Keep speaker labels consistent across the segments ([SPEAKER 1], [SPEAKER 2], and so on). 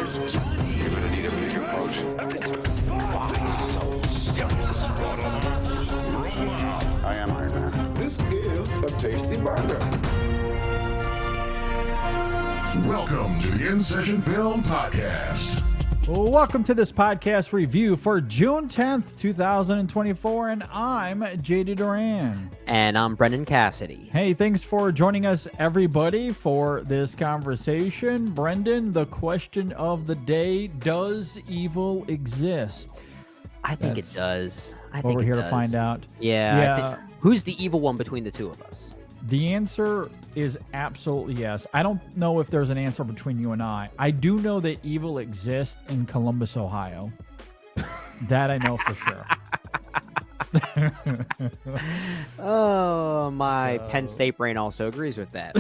[SPEAKER 1] You're gonna need a bigger boat. So serious. I am Iron Man.
[SPEAKER 2] This is a tasty burger.
[SPEAKER 3] Welcome to the In Session Film Podcast.
[SPEAKER 4] Welcome to this podcast review for June 10th, 2024, and I'm JD Duran.
[SPEAKER 5] And I'm Brendan Cassidy.
[SPEAKER 4] Hey, thanks for joining us, everybody, for this conversation. Brendan, the question of the day, does evil exist?
[SPEAKER 5] I think it does. I
[SPEAKER 4] What
[SPEAKER 5] think
[SPEAKER 4] we're
[SPEAKER 5] it
[SPEAKER 4] here
[SPEAKER 5] does.
[SPEAKER 4] to find out.
[SPEAKER 5] Yeah. Who's the evil one between the two of us?
[SPEAKER 4] The answer is absolutely yes. I don't know if there's an answer between you and I. I do know that evil exists in Columbus, Ohio. That I know for sure.
[SPEAKER 5] Oh, my Penn State brain also agrees with that.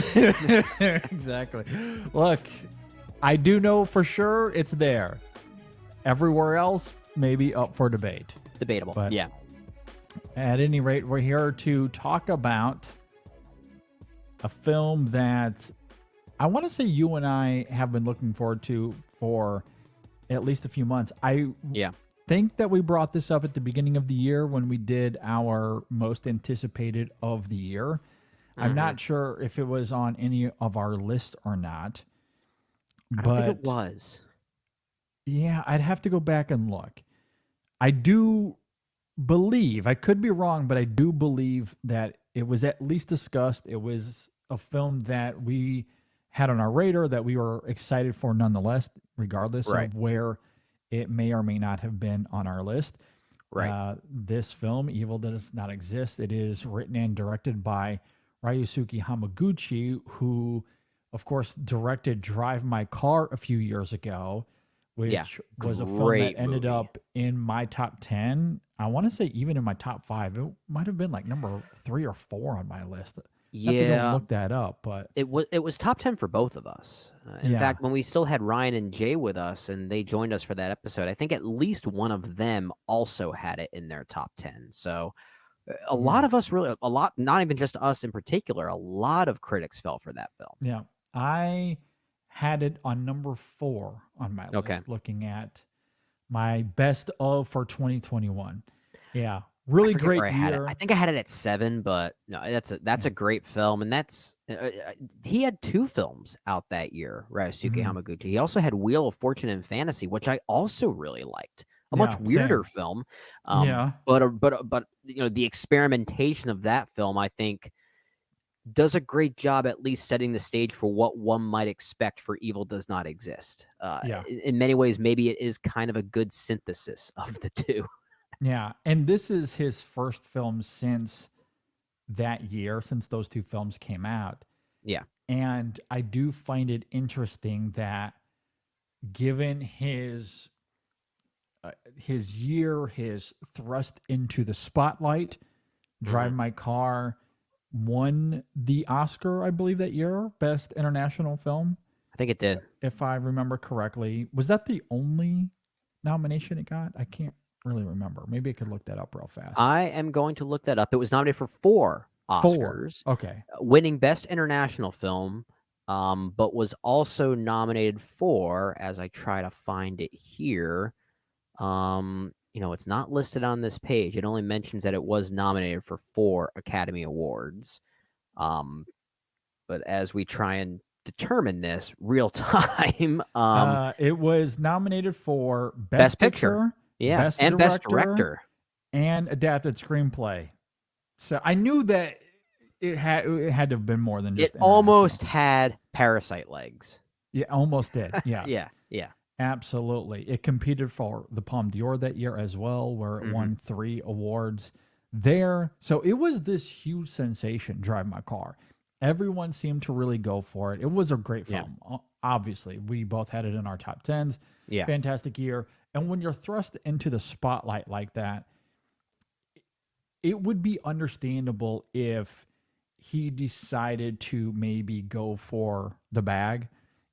[SPEAKER 4] Exactly. Look, I do know for sure it's there. Everywhere else, maybe up for debate.
[SPEAKER 5] Debatable.
[SPEAKER 4] But
[SPEAKER 5] yeah.
[SPEAKER 4] At any rate, we're here to talk about a film that I want to say you and I have been looking forward to for at least a few months. I think that we brought this up at the beginning of the year when we did our most anticipated of the year. I'm not sure if it was on any of our list or not.
[SPEAKER 5] I don't think it was.
[SPEAKER 4] Yeah, I'd have to go back and look. I do believe, I could be wrong, but I do believe that it was at least discussed. It was a film that we had on our radar that we were excited for nonetheless, regardless of where it may or may not have been on our list.
[SPEAKER 5] Right.
[SPEAKER 4] This film, Evil Does Not Exist, it is written and directed by Ryusuke Hamaguchi, who, of course, directed Drive My Car a few years ago, which was a film that ended up in my top 10. I want to say even in my top 5. It might have been like number 3 or 4 on my list. I have to go look that up, but
[SPEAKER 5] it was top 10 for both of us. In fact, when we still had Ryan and Jay with us and they joined us for that episode, I think at least one of them also had it in their top 10. So a lot of us not even just us in particular, a lot of critics fell for that film.
[SPEAKER 4] Yeah. I had it on number 4 on my list, looking at my best of for 2021. Yeah. Really great year.
[SPEAKER 5] I think I had it at 7, but no, that's a great film, and that's he had 2 films out that year, Ryusuke Hamaguchi. He also had Wheel of Fortune and Fantasy, which I also really liked. A much weirder film, but you know, the experimentation of that film, I think, does a great job at least setting the stage for what one might expect for Evil Does Not Exist. In many ways, maybe it is kind of a good synthesis of the two.
[SPEAKER 4] Yeah, and this is his first film since that year, since those 2 films came out.
[SPEAKER 5] Yeah.
[SPEAKER 4] And I do find it interesting that given his year, his thrust into the spotlight, Drive My Car won the Oscar, I believe, that year, Best International Film.
[SPEAKER 5] I think it did.
[SPEAKER 4] If I remember correctly. Was that the only nomination it got? I can't really remember. Maybe I could look that up real fast.
[SPEAKER 5] I am going to look that up. It was nominated for 4 Oscars.
[SPEAKER 4] 4. Okay.
[SPEAKER 5] Winning Best International Film, but was also nominated for, as I try to find it here, you know, it's not listed on this page. It only mentions that it was nominated for 4 Academy Awards. But as we try and determine this real time,
[SPEAKER 4] it was nominated for Best Picture,
[SPEAKER 5] Best Director,
[SPEAKER 4] and Adapted Screenplay. So I knew that it had to have been more than just.
[SPEAKER 5] It almost had Parasite legs.
[SPEAKER 4] Yeah, almost did. Yes.
[SPEAKER 5] Yeah.
[SPEAKER 4] Absolutely. It competed for the Palme d'Or that year as well, where it won 3 awards there. So it was this huge sensation, Drive My Car. Everyone seemed to really go for it. It was a great film. Obviously, we both had it in our top 10s.
[SPEAKER 5] Yeah.
[SPEAKER 4] Fantastic year. And when you're thrust into the spotlight like that, it would be understandable if he decided to maybe go for the bag,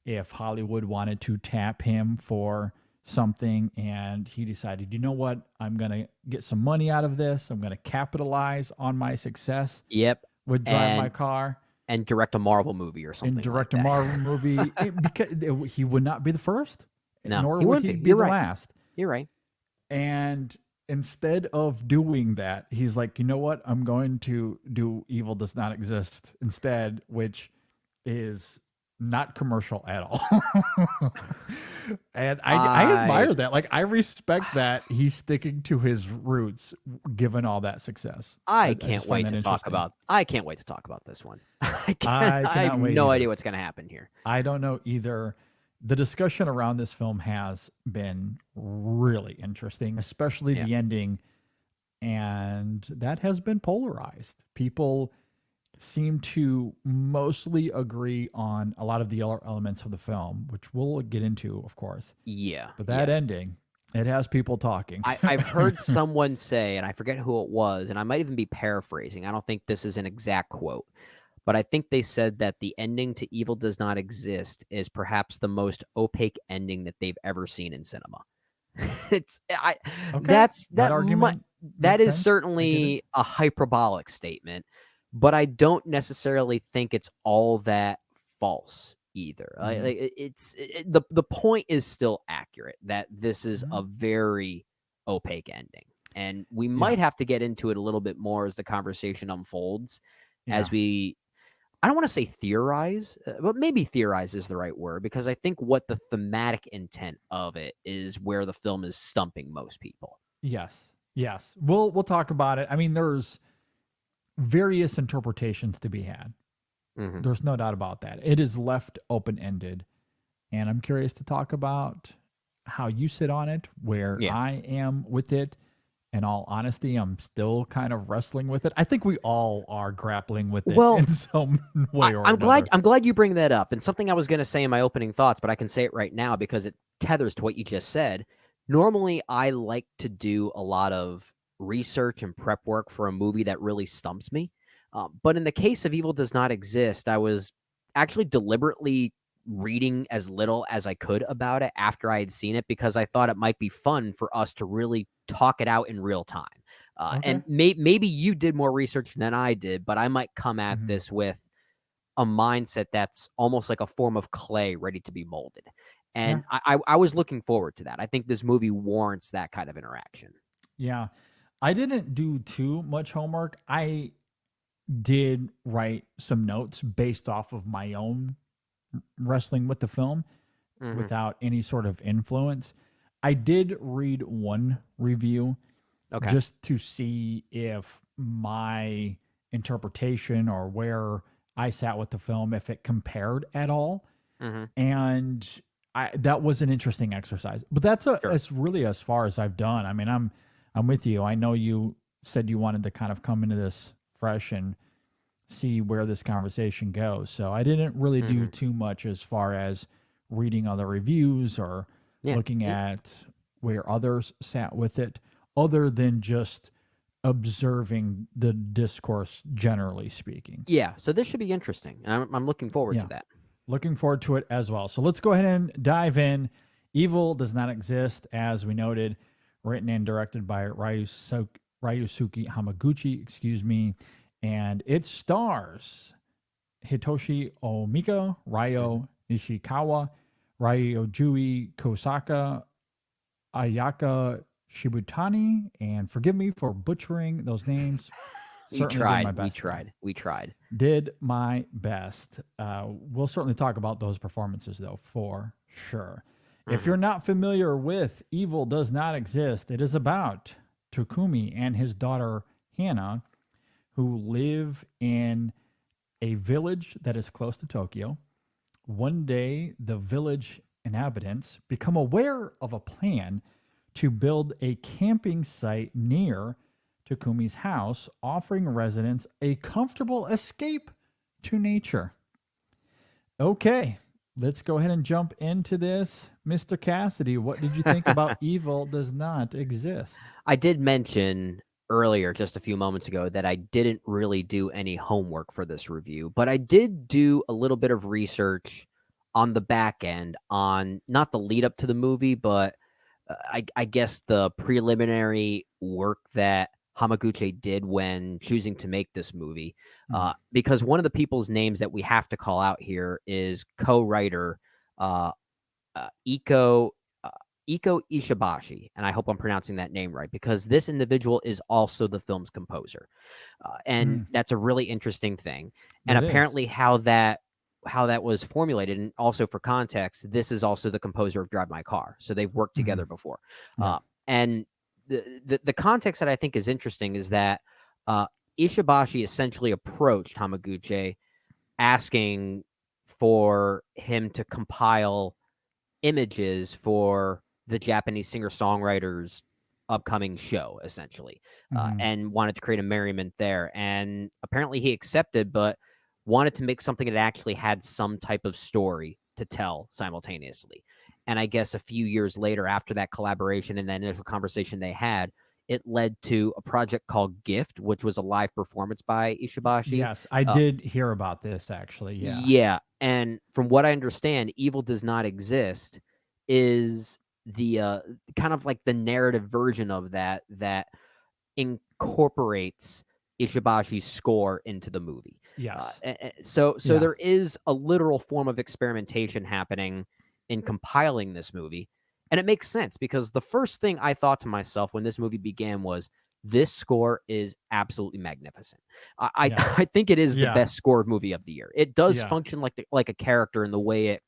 [SPEAKER 4] if Hollywood wanted to tap him for something and he decided, you know what, I'm going to get some money out of this. I'm going to capitalize on my success. With Drive My Car.
[SPEAKER 5] And direct a Marvel movie or something.
[SPEAKER 4] And direct a Marvel movie. Because he would not be the first.
[SPEAKER 5] No,
[SPEAKER 4] nor
[SPEAKER 5] he
[SPEAKER 4] would
[SPEAKER 5] wouldn't
[SPEAKER 4] he
[SPEAKER 5] be.
[SPEAKER 4] be
[SPEAKER 5] You're
[SPEAKER 4] the
[SPEAKER 5] right.
[SPEAKER 4] last.
[SPEAKER 5] You're right.
[SPEAKER 4] And instead of doing that, he's like, you know what? I'm going to do Evil Does Not Exist instead, which is not commercial at all. And I admire that. Like, I respect that he's sticking to his roots given all that success.
[SPEAKER 5] I
[SPEAKER 4] just
[SPEAKER 5] can't
[SPEAKER 4] find
[SPEAKER 5] wait
[SPEAKER 4] that
[SPEAKER 5] to talk
[SPEAKER 4] interesting.
[SPEAKER 5] about. I can't wait to talk about this one.
[SPEAKER 4] I
[SPEAKER 5] I have
[SPEAKER 4] cannot wait
[SPEAKER 5] no
[SPEAKER 4] either.
[SPEAKER 5] idea what's going to happen here.
[SPEAKER 4] I don't know either. The discussion around this film has been really interesting, especially
[SPEAKER 5] Yeah.
[SPEAKER 4] the ending. And that has been polarized. People seem to mostly agree on a lot of the other elements of the film, which we'll get into, of course.
[SPEAKER 5] Yeah.
[SPEAKER 4] But that
[SPEAKER 5] yeah.
[SPEAKER 4] ending, it has people talking.
[SPEAKER 5] I've heard someone say, and I forget who it was, and I might even be paraphrasing. I don't think this is an exact quote, but I think they said that the ending to Evil Does Not Exist is perhaps the most opaque ending that they've ever seen in cinema. It's
[SPEAKER 4] Okay, that
[SPEAKER 5] that
[SPEAKER 4] argument
[SPEAKER 5] that
[SPEAKER 4] makes
[SPEAKER 5] is
[SPEAKER 4] sense. I get it.
[SPEAKER 5] certainly a hyperbolic statement, but I don't necessarily think it's all that false either. The point is still accurate that this is a very opaque ending, and we might have to get into it a little bit more as the conversation unfolds, as we. I don't want to say theorize, but maybe theorize is the right word, because I think what the thematic intent of it is where the film is stumping most people.
[SPEAKER 4] Yes. We'll talk about it. I mean, there's various interpretations to be had.
[SPEAKER 5] Mhm.
[SPEAKER 4] There's no doubt about that. It is left open ended. And I'm curious to talk about how you sit on it, where
[SPEAKER 5] Yeah.
[SPEAKER 4] I am with it. In all honesty, I'm still kind of wrestling with it. I think we all are grappling with it
[SPEAKER 5] Well,
[SPEAKER 4] in some way or
[SPEAKER 5] I'm glad
[SPEAKER 4] another.
[SPEAKER 5] I'm glad you bring that up. And something I was going to say in my opening thoughts, but I can say it right now because it tethers to what you just said. Normally, I like to do a lot of research and prep work for a movie that really stumps me. But in the case of Evil Does Not Exist, I was actually deliberately reading as little as I could about it after I had seen it, because I thought it might be fun for us to really talk it out in real time. And maybe you did more research than I did, but I might come at
[SPEAKER 4] Mhm.
[SPEAKER 5] this with a mindset that's almost like a form of clay ready to be molded. And I was looking forward to that. I think this movie warrants that kind of interaction.
[SPEAKER 4] Yeah. I didn't do too much homework. I did write some notes based off of my own wrestling with the film
[SPEAKER 5] Mhm.
[SPEAKER 4] without any sort of influence. I did read one review
[SPEAKER 5] Okay.
[SPEAKER 4] just to see if my interpretation or where I sat with the film, if it compared at all.
[SPEAKER 5] Mhm.
[SPEAKER 4] And that was an interesting exercise. But that's really as far as I've done. I mean, I'm with you. I know you said you wanted to kind of come into this fresh and see where this conversation goes. So I didn't really do too much as far as reading other reviews or looking at where others sat with it, other than just observing the discourse generally speaking.
[SPEAKER 5] Yeah. So this should be interesting. I'm looking forward to that.
[SPEAKER 4] Looking forward to it as well. So let's go ahead and dive in. Evil Does Not Exist, as we noted, written and directed by Ryusuke Hamaguchi, and it stars Hitoshi Omika, Ryo Nishikawa, Ryojui Kosaka, Ayaka Shibutani, and forgive me for butchering those names.
[SPEAKER 5] We
[SPEAKER 4] Certainly did
[SPEAKER 5] tried.
[SPEAKER 4] my
[SPEAKER 5] We
[SPEAKER 4] best.
[SPEAKER 5] tried. We tried.
[SPEAKER 4] Did my best. We'll certainly talk about those performances, though, for sure. If you're not familiar with Evil Does Not Exist, it is about Takumi and his daughter Hannah, who live in a village that is close to Tokyo. One day, the village inhabitants become aware of a plan to build a camping site near Takumi's house, offering residents a comfortable escape to nature. Okay, let's go ahead and jump into this. Mr. Cassidy, what did you think about Evil Does Not Exist?
[SPEAKER 5] I did mention earlier, just a few moments ago, that I didn't really do any homework for this review, but I did do a little bit of research on the back end on not the lead up to the movie, but I guess the preliminary work that Hamaguchi did when choosing to make this movie. Because one of the people's names that we have to call out here is co-writer Iko Iko Ishibashi, and I hope I'm pronouncing that name right, because this individual is also the film's composer, and that's a really interesting thing. And
[SPEAKER 4] It is.
[SPEAKER 5] apparently, how that was formulated, and also for context, this is also the composer of Drive My Car, so they've worked together before.
[SPEAKER 4] Yeah.
[SPEAKER 5] And the context that I think is interesting is that Ishibashi essentially approached Hamaguchi asking for him to compile images for the Japanese singer-songwriter's upcoming show, essentially, and wanted to create a merriment there. And apparently he accepted, but wanted to make something that actually had some type of story to tell simultaneously. And I guess a few years later, after that collaboration and that initial conversation they had, it led to a project called Gift, which was a live performance by Ishibashi.
[SPEAKER 4] Yes, I did hear about this actually. Yeah.
[SPEAKER 5] Yeah, and from what I understand, Evil Does Not Exist is the kind of like the narrative version of that incorporates Ishibashi's score into the movie.
[SPEAKER 4] Yes.
[SPEAKER 5] So
[SPEAKER 4] Yeah.
[SPEAKER 5] there is a literal form of experimentation happening in compiling this movie, and it makes sense because the first thing I thought to myself when this movie began was, this score is absolutely magnificent. I
[SPEAKER 4] Yeah.
[SPEAKER 5] I think it is the
[SPEAKER 4] Yeah.
[SPEAKER 5] best scored movie of the year. It does
[SPEAKER 4] Yeah.
[SPEAKER 5] function like a character in the way it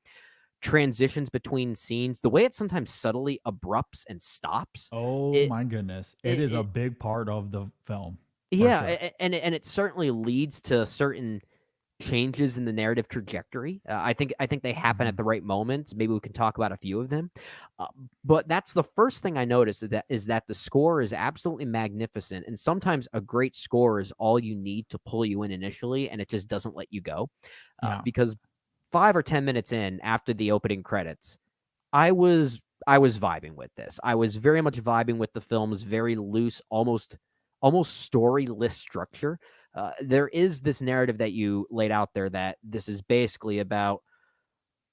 [SPEAKER 5] transitions between scenes, the way it sometimes subtly abrupts and stops.
[SPEAKER 4] Oh
[SPEAKER 5] It
[SPEAKER 4] my goodness.
[SPEAKER 5] it,
[SPEAKER 4] It is a
[SPEAKER 5] it
[SPEAKER 4] big part of the film for
[SPEAKER 5] yeah,
[SPEAKER 4] sure.
[SPEAKER 5] and it certainly leads to certain changes in the narrative trajectory. I think they happen at
[SPEAKER 4] Mhm.
[SPEAKER 5] the right moments. Maybe we can talk about a few of them. But that's the first thing I noticed, is that the score is absolutely magnificent. And sometimes a great score is all you need to pull you in initially, and it just doesn't let you go.
[SPEAKER 4] Yeah.
[SPEAKER 5] Because 5 or 10 minutes in, after the opening credits, I was vibing with this. I was very much vibing with the film's very loose, almost storyless structure. There is this narrative that you laid out there that this is basically about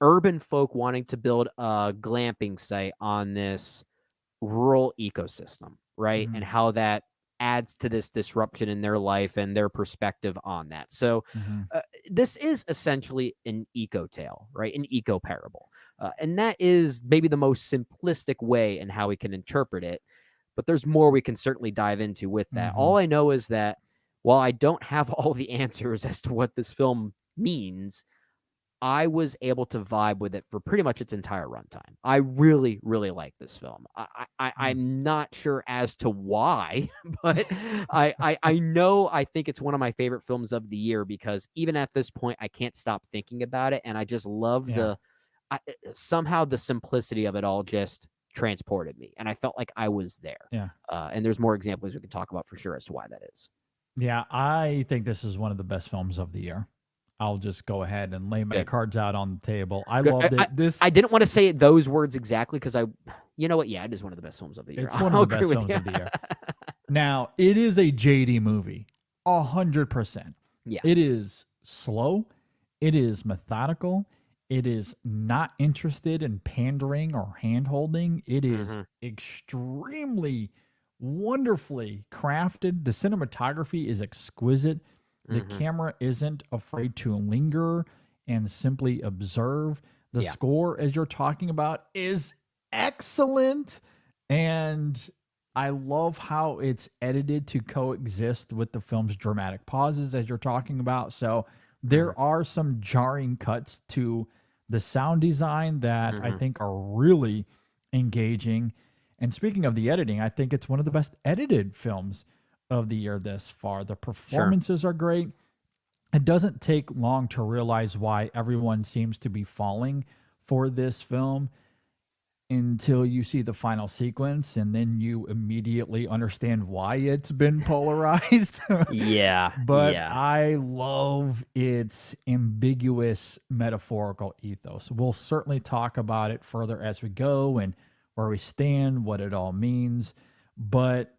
[SPEAKER 5] urban folk wanting to build a glamping site on this rural ecosystem, right? And
[SPEAKER 4] Mhm.
[SPEAKER 5] how that adds to this disruption in their life and their perspective on that. So,
[SPEAKER 4] Mhm.
[SPEAKER 5] this is essentially an eco tale, right? An eco parable. And that is maybe the most simplistic way in how we can interpret it. But there's more we can certainly dive into with that. All
[SPEAKER 4] Mhm.
[SPEAKER 5] I know is that while I don't have all the answers as to what this film means, I was able to vibe with it for pretty much its entire runtime. I really, really like this film.
[SPEAKER 4] Mm.
[SPEAKER 5] I'm not sure as to why, but I know I think it's one of my favorite films of the year because even at this point, I can't stop thinking about it, and I just love
[SPEAKER 4] Yeah.
[SPEAKER 5] somehow the simplicity of it all just transported me, and I felt like I was there.
[SPEAKER 4] Yeah.
[SPEAKER 5] And there's more examples we can talk about for sure as to why that is.
[SPEAKER 4] Yeah, I think this is one of the best films of the year. I'll just go ahead and lay my
[SPEAKER 5] Good.
[SPEAKER 4] cards out on the table. I
[SPEAKER 5] Good.
[SPEAKER 4] loved it. This
[SPEAKER 5] I didn't want to say those words exactly because you know what? Yeah, it is one of the best films of the year.
[SPEAKER 4] It's one of
[SPEAKER 5] I'll
[SPEAKER 4] the
[SPEAKER 5] agree
[SPEAKER 4] best
[SPEAKER 5] with
[SPEAKER 4] films
[SPEAKER 5] you.
[SPEAKER 4] of the year. Now, it is a JD movie. 100%.
[SPEAKER 5] Yeah.
[SPEAKER 4] It is slow. It is methodical. It is not interested in pandering or hand holding. It is extremely wonderfully crafted. The cinematography is exquisite. The camera isn't afraid to linger and simply observe. The
[SPEAKER 5] Yeah.
[SPEAKER 4] score, as you're talking about, is excellent. And I love how it's edited to coexist with the film's dramatic pauses, as you're talking about. So there are some jarring cuts to the sound design that I think are really engaging. And speaking of the editing, I think it's one of the best edited films of the year this far. The performances are great. It doesn't take long to realize why everyone seems to be falling for this film until you see the final sequence, and then you immediately understand why it's been polarized.
[SPEAKER 5] Yeah.
[SPEAKER 4] But
[SPEAKER 5] Yeah.
[SPEAKER 4] I love its ambiguous metaphorical ethos. We'll certainly talk about it further as we go and where we stand, what it all means. But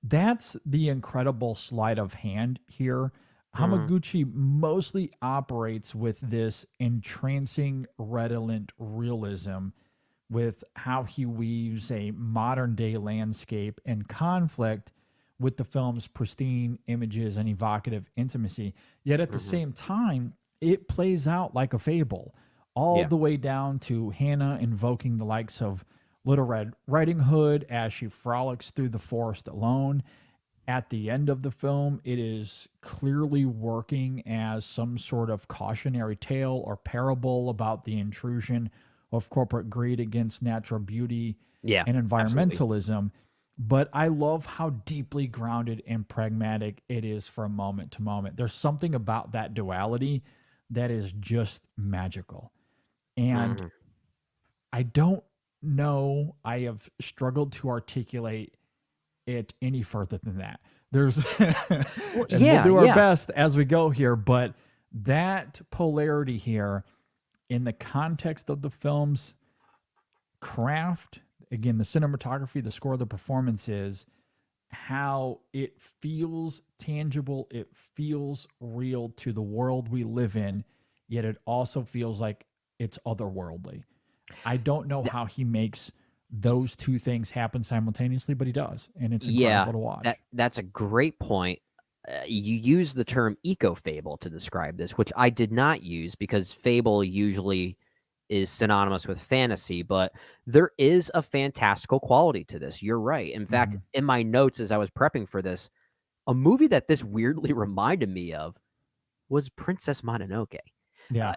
[SPEAKER 4] that's the incredible sleight of hand here. Hamaguchi mostly operates with this entrancing, redolent realism with how he weaves a modern day landscape and conflict with the film's pristine images and evocative intimacy. Yet at the same time, it plays out like a fable, all
[SPEAKER 5] Yeah.
[SPEAKER 4] the way down to Hannah invoking the likes of Little Red Riding Hood as she frolics through the forest alone. At the end of the film, it is clearly working as some sort of cautionary tale or parable about the intrusion of corporate greed against natural beauty
[SPEAKER 5] Yeah,
[SPEAKER 4] and
[SPEAKER 5] absolutely.
[SPEAKER 4] environmentalism. But I love how deeply grounded and pragmatic it is from moment to moment. There's something about that duality that is just magical. And
[SPEAKER 5] Mhm.
[SPEAKER 4] I don't know, I have struggled to articulate it any further than that. There's,
[SPEAKER 5] Well,
[SPEAKER 4] and we'll
[SPEAKER 5] yeah,
[SPEAKER 4] do our
[SPEAKER 5] yeah.
[SPEAKER 4] best as we go here, but that polarity here in the context of the film's craft, again, the cinematography, the score, the performances, how it feels tangible, it feels real to the world we live in, yet it also feels like it's otherworldly. I don't know how he makes those two things happen simultaneously, but he does, and it's
[SPEAKER 5] Yeah,
[SPEAKER 4] incredible to watch.
[SPEAKER 5] that's a great point. You use the term eco-fable to describe this, which I did not use because fable usually is synonymous with fantasy, but there is a fantastical quality to this. You're right. In fact,
[SPEAKER 4] Mhm.
[SPEAKER 5] in my notes as I was prepping for this, a movie that this weirdly reminded me of was Princess Mononoke.
[SPEAKER 4] Yeah.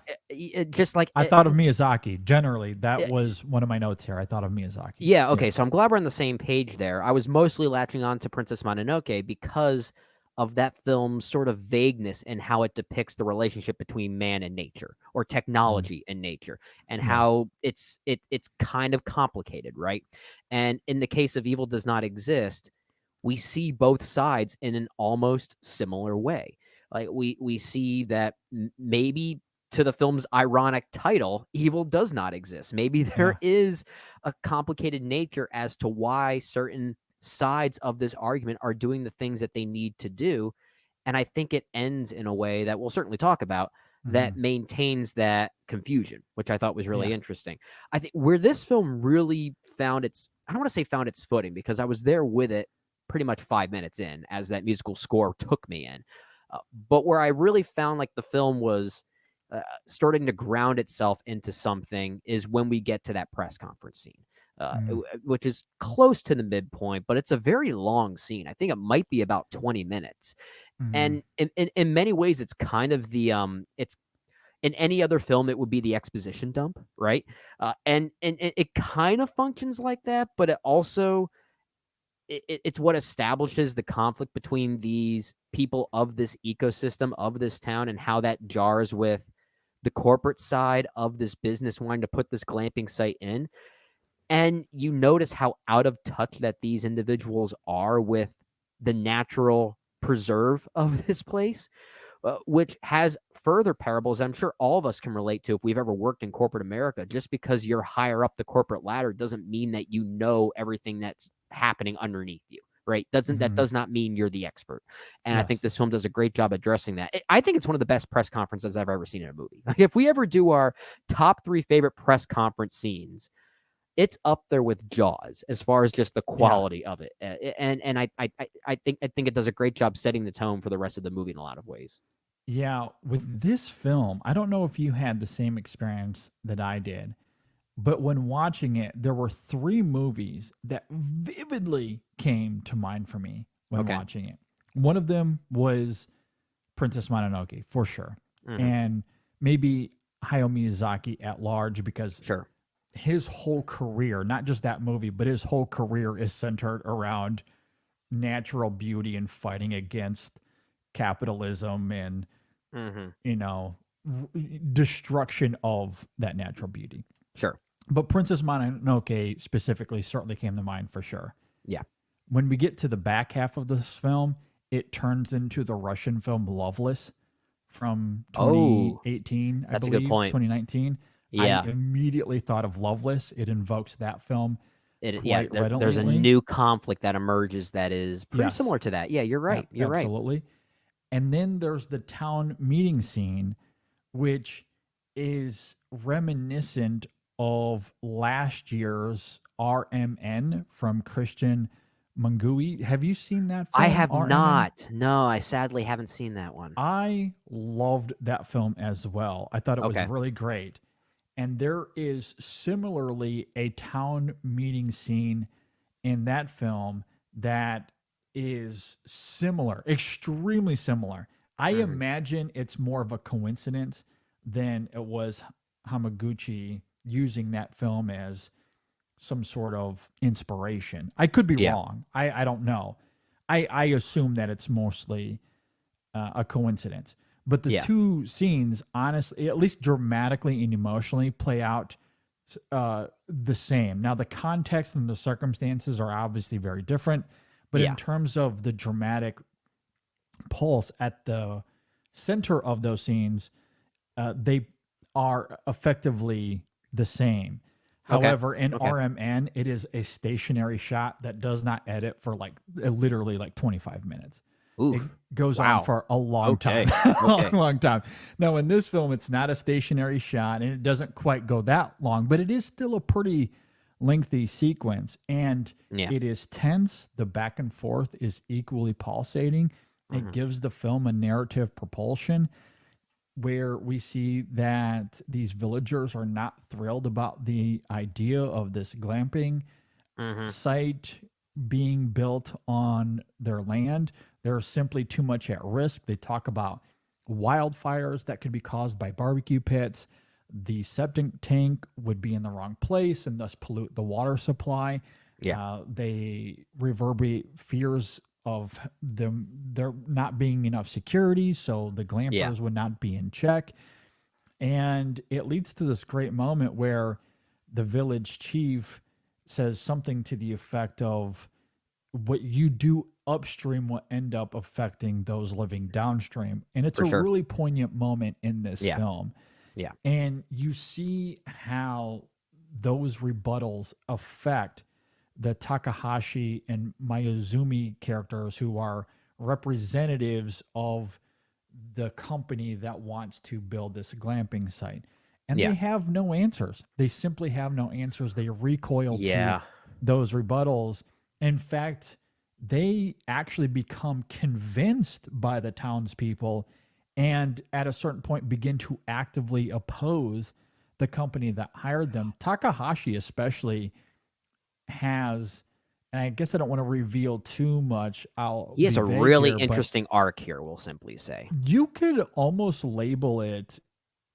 [SPEAKER 5] Just like
[SPEAKER 4] I thought of Miyazaki. Generally, that was one of my notes here. I thought of Miyazaki.
[SPEAKER 5] yeah, okay,
[SPEAKER 4] Yes.
[SPEAKER 5] so I'm glad we're on the same page there. I was mostly latching on to Princess Mononoke because of that film's sort of vagueness and how it depicts the relationship between man and nature or
[SPEAKER 4] Mhm.
[SPEAKER 5] technology and nature and
[SPEAKER 4] Yeah.
[SPEAKER 5] how it's kind of complicated, right? And in the case of Evil Does Not Exist, we see both sides in an almost similar way. Like we see that maybe to the film's ironic title, evil does not exist. Maybe there
[SPEAKER 4] Yeah.
[SPEAKER 5] is a complicated nature as to why certain sides of this argument are doing the things that they need to do. And I think it ends in a way that we'll certainly talk about that
[SPEAKER 4] Mhm.
[SPEAKER 5] maintains that confusion, which I thought was really
[SPEAKER 4] Yeah.
[SPEAKER 5] interesting. I think where this film really found its, I don't want to say found its footing because I was there with it pretty much 5 minutes in as that musical score took me in. But where I really found like the film was starting to ground itself into something is when we get to that press conference scene,
[SPEAKER 4] Mhm.
[SPEAKER 5] which is close to the midpoint, but it's a very long scene. I think it might be about 20 minutes.
[SPEAKER 4] Mhm.
[SPEAKER 5] And in many ways, it's kind of the it's in any other film, it would be the exposition dump, right? And it kind of functions like that, but it also it's what establishes the conflict between these people of this ecosystem of this town and how that jars with the corporate side of this business wanting to put this glamping site in. And you notice how out of touch that these individuals are with the natural preserve of this place, which has further parables I'm sure all of us can relate to if we've ever worked in corporate America. Just because you're higher up the corporate ladder doesn't mean that you know everything that's happening underneath you. Right? That
[SPEAKER 4] Mhm.
[SPEAKER 5] does not mean you're the expert. And I think
[SPEAKER 4] Yes.
[SPEAKER 5] this film does a great job addressing that. I think it's one of the best press conferences I've ever seen in a movie. Like if we ever do our top 3 favorite press conference scenes, it's up there with Jaws as far as just the
[SPEAKER 4] Yeah.
[SPEAKER 5] quality of it. And I think it does a great job setting the tone for the rest of the movie in a lot of ways.
[SPEAKER 4] Yeah. With this film, I don't know if you had the same experience that I did, but when watching it, there were three movies that vividly came to mind for me when
[SPEAKER 5] Okay.
[SPEAKER 4] watching it. One of them was Princess Mononoke, for sure.
[SPEAKER 5] Mhm.
[SPEAKER 4] And maybe Hayao Miyazaki at large, because
[SPEAKER 5] Sure.
[SPEAKER 4] his whole career, not just that movie, but his whole career is centered around natural beauty and fighting against capitalism and,
[SPEAKER 5] Mhm.
[SPEAKER 4] you know, destruction of that natural beauty.
[SPEAKER 5] Sure.
[SPEAKER 4] But Princess Mononoke specifically certainly came to mind for sure.
[SPEAKER 5] Yeah.
[SPEAKER 4] When we get to the back half of this film, it turns into the Russian film Loveless from
[SPEAKER 5] Oh,
[SPEAKER 4] 2018, I
[SPEAKER 5] that's a good
[SPEAKER 4] believe,
[SPEAKER 5] point.
[SPEAKER 4] 2019. I
[SPEAKER 5] Yeah.
[SPEAKER 4] immediately thought of Loveless. It invokes that film
[SPEAKER 5] Yeah,
[SPEAKER 4] quite
[SPEAKER 5] there's a
[SPEAKER 4] readily.
[SPEAKER 5] new conflict that emerges that is pretty
[SPEAKER 4] Yes,
[SPEAKER 5] similar to that. Yeah, you're right. You're right.
[SPEAKER 4] absolutely. And then there's the town meeting scene, which is reminiscent of last year's RMN from Christian Mangui. Have you seen that
[SPEAKER 5] I
[SPEAKER 4] film,
[SPEAKER 5] have
[SPEAKER 4] RMN?
[SPEAKER 5] not. No, I sadly haven't seen that one.
[SPEAKER 4] I loved that film as well. I thought it was
[SPEAKER 5] Okay.
[SPEAKER 4] really great. And there is similarly a town meeting scene in that film that is similar, extremely similar. I imagine it's more of a coincidence than it was Hamaguchi using that film as some sort of inspiration. I could be
[SPEAKER 5] Yeah.
[SPEAKER 4] wrong. I don't know. I assume that it's mostly a coincidence. But the
[SPEAKER 5] Yeah.
[SPEAKER 4] two scenes, honestly, at least dramatically and emotionally, play out the same. Now, the context and the circumstances are obviously very different, but
[SPEAKER 5] Yeah.
[SPEAKER 4] in terms of the dramatic pulse at the center of those scenes, they are effectively the same.
[SPEAKER 5] Okay.
[SPEAKER 4] However, in
[SPEAKER 5] Okay.
[SPEAKER 4] RMN, it is a stationary shot that does not edit for like literally like 25 minutes. It
[SPEAKER 5] Oof.
[SPEAKER 4] goes on
[SPEAKER 5] Wow.
[SPEAKER 4] for a long
[SPEAKER 5] Okay.
[SPEAKER 4] time.
[SPEAKER 5] Okay.
[SPEAKER 4] long time. Now, in this film, it's not a stationary shot and it doesn't quite go that long, but it is still a pretty lengthy sequence. And
[SPEAKER 5] Yeah.
[SPEAKER 4] it is tense. The back and forth is equally pulsating. It gives the film a narrative propulsion where we see that these villagers are not thrilled about the idea of this glamping site being built on their land. They're simply too much at risk. They talk about wildfires that could be caused by barbecue pits. The septic tank would be in the wrong place and thus pollute the water supply.
[SPEAKER 5] Yeah.
[SPEAKER 4] They reverberate fears of them there not being enough security, so the glampers
[SPEAKER 5] Yeah.
[SPEAKER 4] would not be in check. And it leads to this great moment where the village chief says something to the effect of, what you do upstream will end up affecting those living downstream. And it's
[SPEAKER 5] For
[SPEAKER 4] a
[SPEAKER 5] sure.
[SPEAKER 4] really poignant moment in this
[SPEAKER 5] Yeah.
[SPEAKER 4] film.
[SPEAKER 5] Yeah.
[SPEAKER 4] And you see how those rebuttals affect the Takahashi and Mayuzumi characters, who are representatives of the company that wants to build this glamping site. And
[SPEAKER 5] Yeah.
[SPEAKER 4] they have no answers. They simply have no answers. They recoil
[SPEAKER 5] Yeah.
[SPEAKER 4] to those rebuttals. In fact, they actually become convinced by the townspeople and at a certain point begin to actively oppose the company that hired them. Takahashi especially has, and I guess I don't want to reveal too much. I'll
[SPEAKER 5] He has
[SPEAKER 4] be
[SPEAKER 5] a
[SPEAKER 4] vague
[SPEAKER 5] really
[SPEAKER 4] here, but
[SPEAKER 5] interesting arc here, we'll simply say.
[SPEAKER 4] you could almost label it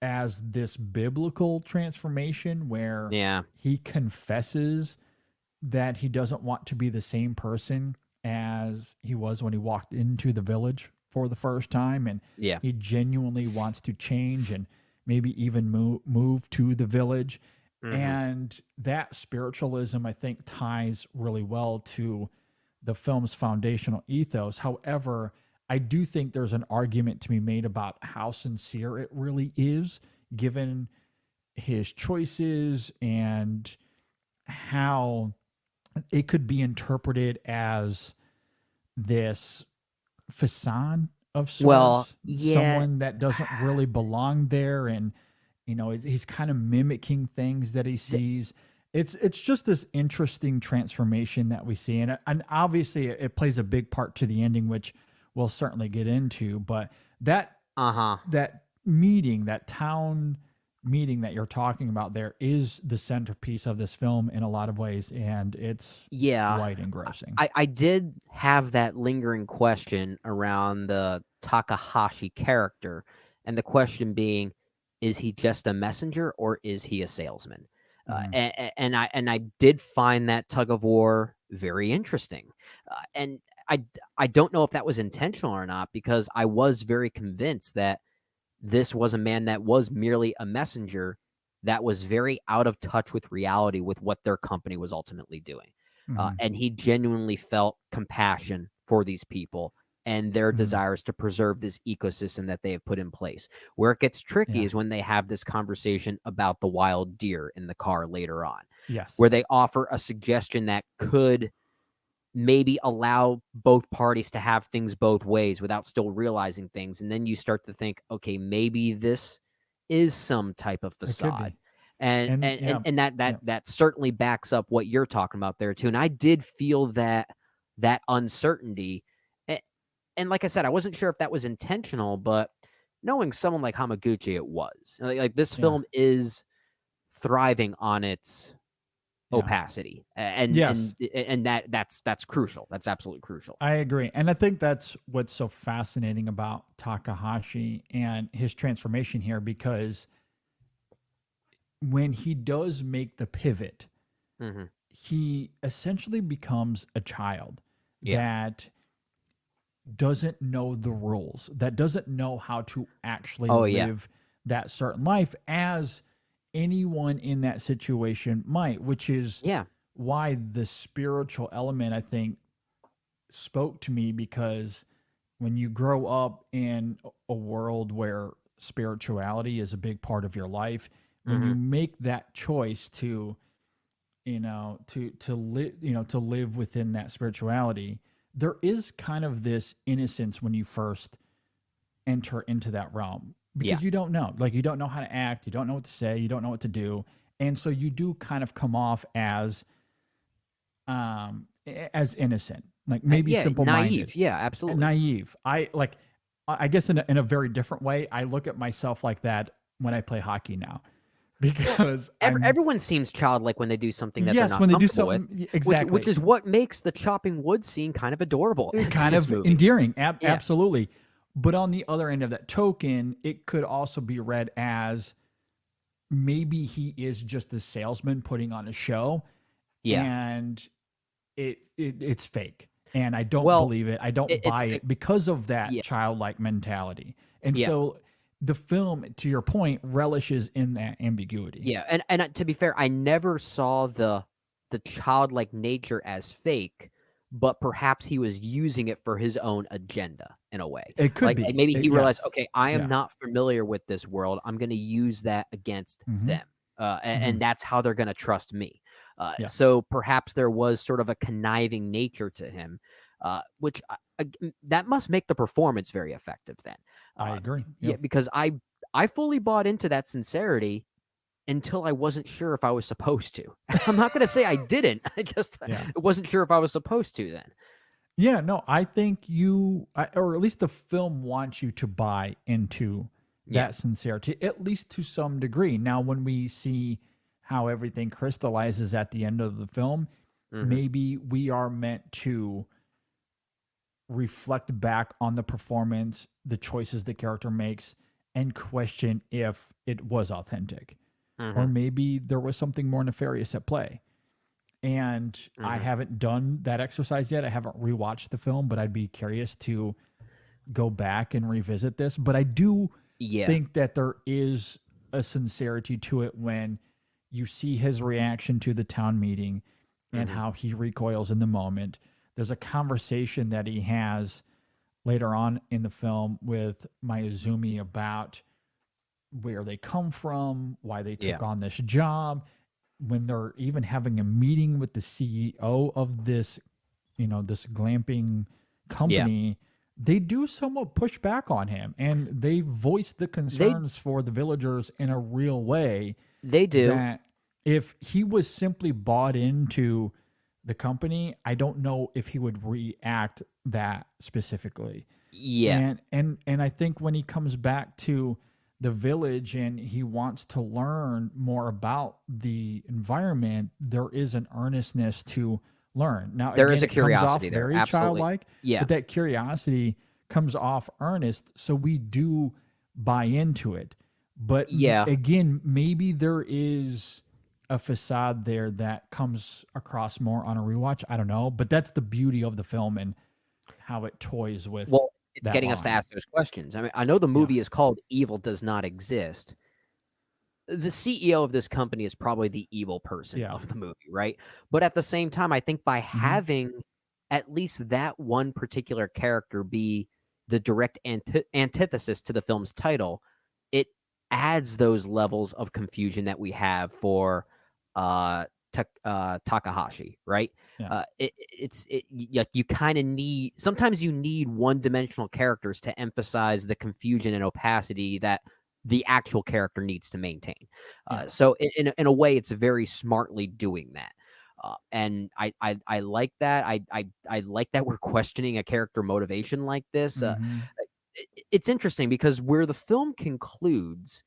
[SPEAKER 4] as this biblical transformation where
[SPEAKER 5] Yeah.
[SPEAKER 4] he confesses that he doesn't want to be the same person as he was when he walked into the village for the first time, and
[SPEAKER 5] Yeah.
[SPEAKER 4] he genuinely wants to change and maybe even move to the village. And that spiritualism, I think, ties really well to the film's foundational ethos. However, I do think there's an argument to be made about how sincere it really is, given his choices and how it could be interpreted as this facade of
[SPEAKER 5] Well,
[SPEAKER 4] sorts,
[SPEAKER 5] yeah.
[SPEAKER 4] someone that doesn't really belong there, and he's kind of mimicking things that he sees. It's just this interesting transformation that we see, and obviously it plays a big part to the ending, which we'll certainly get into. But that
[SPEAKER 5] Uh-huh.
[SPEAKER 4] that meeting, that town meeting that you're talking about there, is the centerpiece of this film in a lot of ways, and it's
[SPEAKER 5] Yeah.
[SPEAKER 4] quite engrossing.
[SPEAKER 5] I did have that lingering question around the Takahashi character, and the question being, is he just a messenger or is he a salesman? And I did find that tug of war very interesting, and I don't know if that was intentional or not, because I was very convinced that this was a man that was merely a messenger that was very out of touch with reality with what their company was ultimately doing. And he genuinely felt compassion for these people and their desires to preserve this ecosystem that they have put in place. Where it gets tricky
[SPEAKER 4] Yeah.
[SPEAKER 5] is when they have this conversation about the wild deer in the car later on,
[SPEAKER 4] Yes.
[SPEAKER 5] where they offer a suggestion that could maybe allow both parties to have things both ways without still realizing things. And then you start to think, okay, maybe this is some type of
[SPEAKER 4] It could
[SPEAKER 5] facade.
[SPEAKER 4] be.
[SPEAKER 5] And
[SPEAKER 4] And yeah,
[SPEAKER 5] that certainly backs up what you're talking about there too. And I did feel that uncertainty. And like I said, I wasn't sure if that was intentional, but knowing someone like Hamaguchi, it was. Like this
[SPEAKER 4] Yeah.
[SPEAKER 5] film is thriving on its
[SPEAKER 4] Yeah.
[SPEAKER 5] opacity, and
[SPEAKER 4] Yes.
[SPEAKER 5] that's crucial. That's absolutely crucial.
[SPEAKER 4] I agree. And I think that's what's so fascinating about Takahashi and his transformation here, because when he does make the pivot,
[SPEAKER 5] Hmm.
[SPEAKER 4] he essentially becomes a child
[SPEAKER 5] Yeah.
[SPEAKER 4] that doesn't know the rules, that doesn't know how to actually
[SPEAKER 5] Oh, yeah.
[SPEAKER 4] live that certain life as anyone in that situation might, which is
[SPEAKER 5] Yeah.
[SPEAKER 4] why the spiritual element, I think, spoke to me, because when you grow up in a world where spirituality is a big part of your life, when you
[SPEAKER 5] Hmm.
[SPEAKER 4] make that choice to, to live, to live within that spirituality, there is kind of this innocence when you first enter into that realm,
[SPEAKER 5] Yeah.
[SPEAKER 4] because you don't know, like, you don't know how to act, you don't know what to say, you don't know what to do. And so you do kind of come off as innocent, like maybe
[SPEAKER 5] Yeah.
[SPEAKER 4] simple minded
[SPEAKER 5] Naive. Yeah.
[SPEAKER 4] and
[SPEAKER 5] Absolutely.
[SPEAKER 4] naive. I guess in a very different way, I look at myself like that when I play hockey now, because I'm,
[SPEAKER 5] Everyone seems childlike when they do something that they're
[SPEAKER 4] yes,
[SPEAKER 5] not
[SPEAKER 4] when they do
[SPEAKER 5] comfortable with,
[SPEAKER 4] something,
[SPEAKER 5] which
[SPEAKER 4] exactly,
[SPEAKER 5] is what makes the chopping wood scene kind of adorable in
[SPEAKER 4] kind
[SPEAKER 5] this
[SPEAKER 4] of
[SPEAKER 5] movie.
[SPEAKER 4] endearing.
[SPEAKER 5] Yeah.
[SPEAKER 4] Absolutely. But on the other end of that token, it could also be read as maybe he is just a salesman putting on a show,
[SPEAKER 5] Yeah.
[SPEAKER 4] and it's fake. And I don't
[SPEAKER 5] Well,
[SPEAKER 4] believe it. I don't
[SPEAKER 5] it's
[SPEAKER 4] buy it because of that
[SPEAKER 5] yeah.
[SPEAKER 4] childlike mentality. And
[SPEAKER 5] Yeah.
[SPEAKER 4] so the film, to your point, relishes in that ambiguity.
[SPEAKER 5] Yeah. And to be fair, I never saw the childlike nature as fake, but perhaps he was using it for his own agenda in a way.
[SPEAKER 4] It could
[SPEAKER 5] Like
[SPEAKER 4] be.
[SPEAKER 5] maybe he realized,
[SPEAKER 4] Yes.
[SPEAKER 5] okay, I am
[SPEAKER 4] Yeah.
[SPEAKER 5] not familiar with this world. I'm going to use that against
[SPEAKER 4] Hmm.
[SPEAKER 5] them. And
[SPEAKER 4] Hmm.
[SPEAKER 5] that's how they're going to trust me.
[SPEAKER 4] Yeah.
[SPEAKER 5] So perhaps there was sort of a conniving nature to him, which that must make the performance very effective then.
[SPEAKER 4] I
[SPEAKER 5] Uh,
[SPEAKER 4] agree.
[SPEAKER 5] yeah,
[SPEAKER 4] Yep.
[SPEAKER 5] because I fully bought into that sincerity until I wasn't sure if I was supposed to. I'm not going to say I didn't. I just
[SPEAKER 4] Yeah.
[SPEAKER 5] wasn't sure if I was supposed to then.
[SPEAKER 4] Yeah. No, I think or at least the film wants you to buy into
[SPEAKER 5] Yeah.
[SPEAKER 4] that sincerity, at least to some degree. Now, when we see how everything crystallizes at the end of the film,
[SPEAKER 5] Hmm.
[SPEAKER 4] maybe we are meant to reflect back on the performance, the choices the character makes, and question if it was authentic. Or
[SPEAKER 5] Hmm.
[SPEAKER 4] maybe there was something more nefarious at play. And I
[SPEAKER 5] Hmm.
[SPEAKER 4] haven't done that exercise yet. I haven't rewatched the film, but I'd be curious to go back and revisit this. But I do
[SPEAKER 5] Yeah.
[SPEAKER 4] think that there is a sincerity to it when you see his reaction to the town meeting and
[SPEAKER 5] Hmm.
[SPEAKER 4] how he recoils in the moment. There's a conversation that he has later on in the film with Mayuzumi about where they come from, why they
[SPEAKER 5] Yeah.
[SPEAKER 4] took on this job, when they're even having a meeting with the CEO of this, this glamping
[SPEAKER 5] Yeah.
[SPEAKER 4] company. They do somewhat push back on him, and they voice the
[SPEAKER 5] They
[SPEAKER 4] concerns for the villagers in a real way,
[SPEAKER 5] they do.
[SPEAKER 4] that if he was simply bought into the company, I don't know if he would react that specifically.
[SPEAKER 5] Yeah.
[SPEAKER 4] And I think when he comes back to the village and he wants to learn more about the environment, there is an earnestness to learn. Now,
[SPEAKER 5] There is
[SPEAKER 4] again,
[SPEAKER 5] a
[SPEAKER 4] it comes off
[SPEAKER 5] curiosity there.
[SPEAKER 4] very
[SPEAKER 5] Absolutely.
[SPEAKER 4] childlike,
[SPEAKER 5] Yeah.
[SPEAKER 4] but that curiosity comes off earnest, so we do buy into it. But
[SPEAKER 5] Yeah.
[SPEAKER 4] again, maybe there is a facade there that comes across more on a rewatch. I don't know, but that's the beauty of the film and how it toys with
[SPEAKER 5] Well, it's
[SPEAKER 4] that
[SPEAKER 5] getting us to
[SPEAKER 4] line.
[SPEAKER 5] ask those questions. I mean, I know the
[SPEAKER 4] Yeah.
[SPEAKER 5] movie is called Evil Does Not Exist. The CEO of this company is probably the evil person
[SPEAKER 4] Yeah.
[SPEAKER 5] of the movie, right? But at the same time, I think by
[SPEAKER 4] Hmm.
[SPEAKER 5] having at least that one particular character be the direct antithesis to the film's title, it adds those levels of confusion that we have for uh, Takahashi, right?
[SPEAKER 4] Yeah.
[SPEAKER 5] You kind of need, sometimes you need one-dimensional characters to emphasize the confusion and opacity that the actual character needs to maintain.
[SPEAKER 4] Yeah.
[SPEAKER 5] So in a way, it's very smartly doing that. And I like that. I like that we're questioning a character motivation like this.
[SPEAKER 4] Hmm.
[SPEAKER 5] It's interesting because where the film concludes,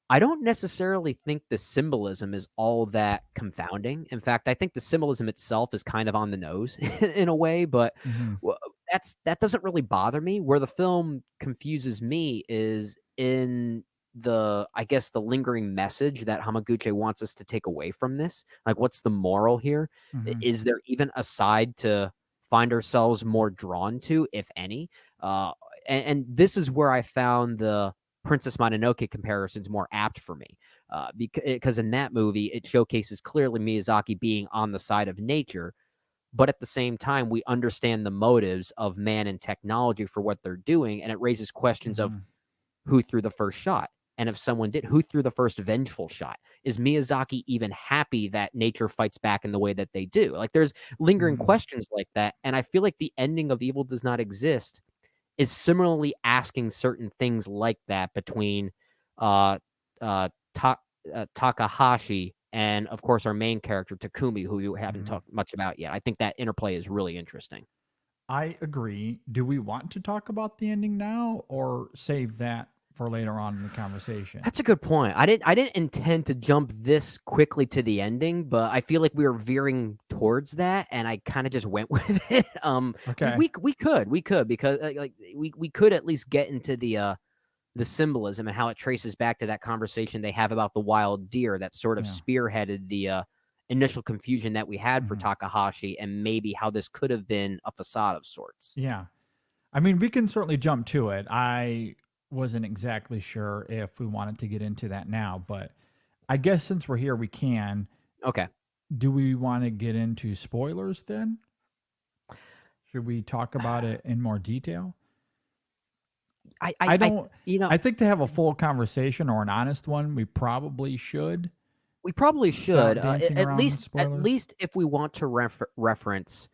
[SPEAKER 5] I don't necessarily think the symbolism is all that confounding. In fact, I think the symbolism itself is kind of on the nose in a way, but
[SPEAKER 4] Mhm.
[SPEAKER 5] w- that doesn't really bother me. Where the film confuses me is in the, I guess, the lingering message that Hamaguchi wants us to take away from this. Like, what's the moral here?
[SPEAKER 4] Mhm.
[SPEAKER 5] Is there even a side to find ourselves more drawn to, if any? Uh, and this is where I found the Princess Mononoke comparisons more apt for me, because in that movie it showcases clearly Miyazaki being on the side of nature, but at the same time we understand the motives of man and technology for what they're doing, and it raises questions of
[SPEAKER 4] Mhm.
[SPEAKER 5] who threw the first shot, and if someone did, who threw the first vengeful shot? Is Miyazaki even happy that nature fights back in the way that they do? Like, there's lingering
[SPEAKER 4] Mhm.
[SPEAKER 5] questions like that, and I feel like the ending of Evil Does Not Exist is similarly asking certain things like that between uh, uh, Ta- Takahashi and, of course, our main character Takumi, who you haven't
[SPEAKER 4] Mhm.
[SPEAKER 5] talked much about yet. I think that interplay is really interesting.
[SPEAKER 4] I agree. Do we want to talk about the ending now or save that for later on in the conversation?
[SPEAKER 5] That's a good point. I didn't intend to jump this quickly to the ending, but I feel like we were veering towards that, and I kind of just went with it.
[SPEAKER 4] Okay.
[SPEAKER 5] We could because like we could at least get into the symbolism and how it traces back to that conversation they have about the wild deer that sort of
[SPEAKER 4] Yeah.
[SPEAKER 5] spearheaded the initial confusion that we had for
[SPEAKER 4] Mhm.
[SPEAKER 5] Takahashi, and maybe how this could have been a facade of sorts.
[SPEAKER 4] Yeah. I mean, we can certainly jump to it. I wasn't exactly sure if we wanted to get into that now, but I guess since we're here, we can.
[SPEAKER 5] Okay.
[SPEAKER 4] Do we want to get into spoilers then? Should we talk about it in more detail? I don't.
[SPEAKER 5] You know,
[SPEAKER 4] I think to have a full conversation or an honest one, we probably should
[SPEAKER 5] we probably should,
[SPEAKER 4] without dancing around the
[SPEAKER 5] at
[SPEAKER 4] spoilers.
[SPEAKER 5] least if we want to reference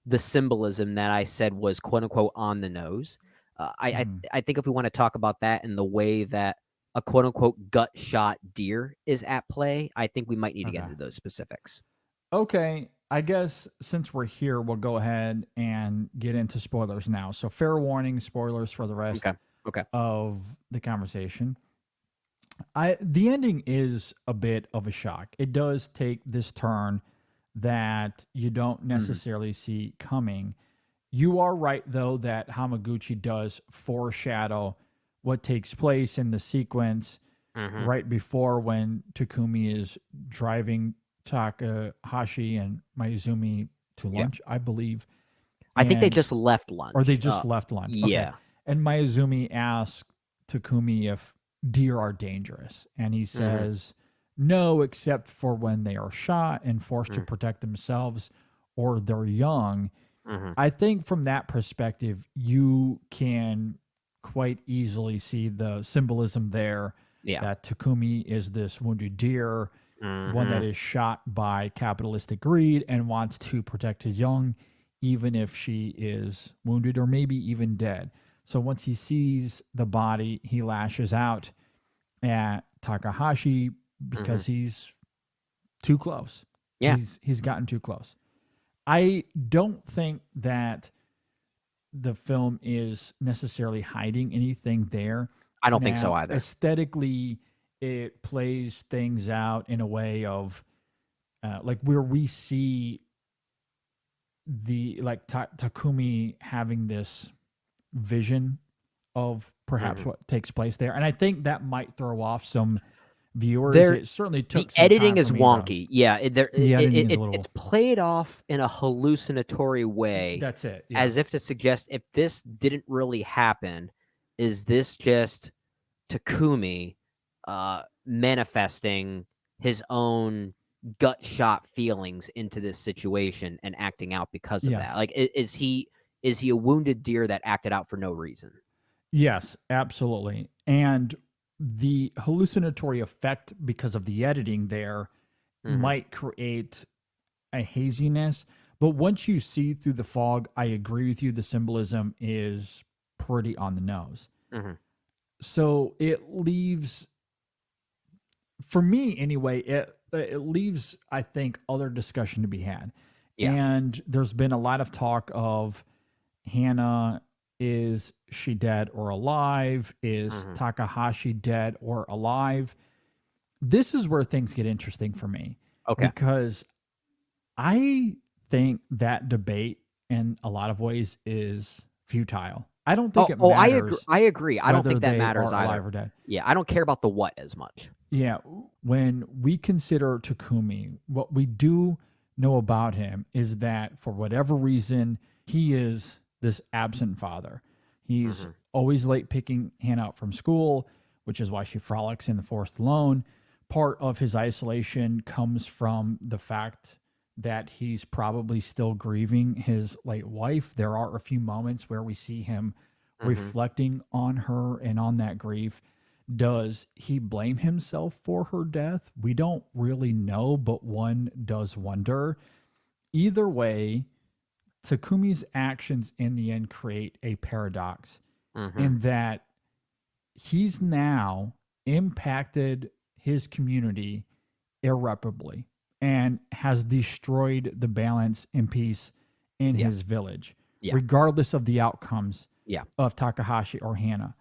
[SPEAKER 5] the symbolism that I said was quote unquote on the nose.
[SPEAKER 4] Mhm.
[SPEAKER 5] I think if we want to talk about that in the way that a quote unquote gut shot deer is at play, I think we might need to get
[SPEAKER 4] Okay.
[SPEAKER 5] into those specifics.
[SPEAKER 4] Okay. I guess since we're here, we'll go ahead and get into spoilers now. So, fair warning, spoilers for the rest
[SPEAKER 5] Okay. Okay.
[SPEAKER 4] of the conversation. The ending is a bit of a shock. It does take this turn that you don't
[SPEAKER 5] Hmm.
[SPEAKER 4] necessarily see coming. You are right though that Hamaguchi does foreshadow what takes place in the sequence
[SPEAKER 5] Hmm.
[SPEAKER 4] right before when Takumi is driving Takahashi and Mayuzumi to
[SPEAKER 5] Yeah.
[SPEAKER 4] lunch, I believe.
[SPEAKER 5] I think they
[SPEAKER 4] And
[SPEAKER 5] just left
[SPEAKER 4] or they
[SPEAKER 5] lunch.
[SPEAKER 4] just left lunch. Okay.
[SPEAKER 5] Yeah.
[SPEAKER 4] And Mayuzumi asks Takumi if deer are dangerous. And he
[SPEAKER 5] Hmm.
[SPEAKER 4] says, no, except for when they are shot and forced to
[SPEAKER 5] Hmm.
[SPEAKER 4] protect themselves or they're young.
[SPEAKER 5] Hmm.
[SPEAKER 4] I think from that perspective, you can quite easily see the symbolism there
[SPEAKER 5] Yeah.
[SPEAKER 4] that Takumi is this wounded deer, one that
[SPEAKER 5] Hmm.
[SPEAKER 4] is shot by capitalistic greed and wants to protect his young, even if she is wounded or maybe even dead. So once he sees the body, he lashes out at Takahashi
[SPEAKER 5] Hmm.
[SPEAKER 4] because he's too close.
[SPEAKER 5] Yeah.
[SPEAKER 4] He's gotten too close. I don't think that the film is necessarily hiding anything there.
[SPEAKER 5] I don't think so
[SPEAKER 4] Now,
[SPEAKER 5] either.
[SPEAKER 4] aesthetically, it plays things out in a way of like where we see the like Takumi having this vision of perhaps
[SPEAKER 5] Hmm.
[SPEAKER 4] what takes place there, and I think that might throw off some viewers.
[SPEAKER 5] There
[SPEAKER 4] It certainly
[SPEAKER 5] The
[SPEAKER 4] took some
[SPEAKER 5] editing
[SPEAKER 4] time for
[SPEAKER 5] is
[SPEAKER 4] me to.
[SPEAKER 5] wonky. Yeah,
[SPEAKER 4] The editing is a
[SPEAKER 5] it's
[SPEAKER 4] little.
[SPEAKER 5] played off in a hallucinatory way,
[SPEAKER 4] That's it. Yeah.
[SPEAKER 5] as if to suggest if this didn't really happen, is this just Takumi manifesting his own gut shot feelings into this situation and acting out because of that?
[SPEAKER 4] Yes.
[SPEAKER 5] Like, is he a wounded deer that acted out for no reason?
[SPEAKER 4] Yes, absolutely. And the hallucinatory effect because of the editing there
[SPEAKER 5] Hmm.
[SPEAKER 4] might create a haziness. But once you see through the fog, I agree with you. The symbolism is pretty on the nose.
[SPEAKER 5] Hmm.
[SPEAKER 4] So it leaves, for me anyway, it leaves, I think, other discussion to be had.
[SPEAKER 5] Yeah.
[SPEAKER 4] And there's been a lot of talk of Hannah, is she dead or alive? Is
[SPEAKER 5] Hmm.
[SPEAKER 4] Takahashi dead or alive? this is where things get interesting for me.
[SPEAKER 5] Okay.
[SPEAKER 4] Because I think that debate in a lot of ways is futile. I don't think it matters.
[SPEAKER 5] I agree. I don't
[SPEAKER 4] whether
[SPEAKER 5] think that
[SPEAKER 4] they
[SPEAKER 5] matters
[SPEAKER 4] are
[SPEAKER 5] either.
[SPEAKER 4] alive or dead.
[SPEAKER 5] Yeah, I don't care about the what as much.
[SPEAKER 4] Yeah, when we consider Takumi, what we do know about him is that for whatever reason, he is this absent father. He's always late picking Hannah up from school, which is why she frolics in the forest alone. Part of his isolation comes from the fact that he's probably still grieving his late wife. There are a few moments where we see him reflecting on her and on that grief. Does he blame himself for her death? We don't really know, but one does wonder. Either way, Takumi's actions in the end create a paradox in that he's now impacted his community irreparably and has destroyed the balance and peace in his village, regardless of the outcomes of Takahashi or Hannah.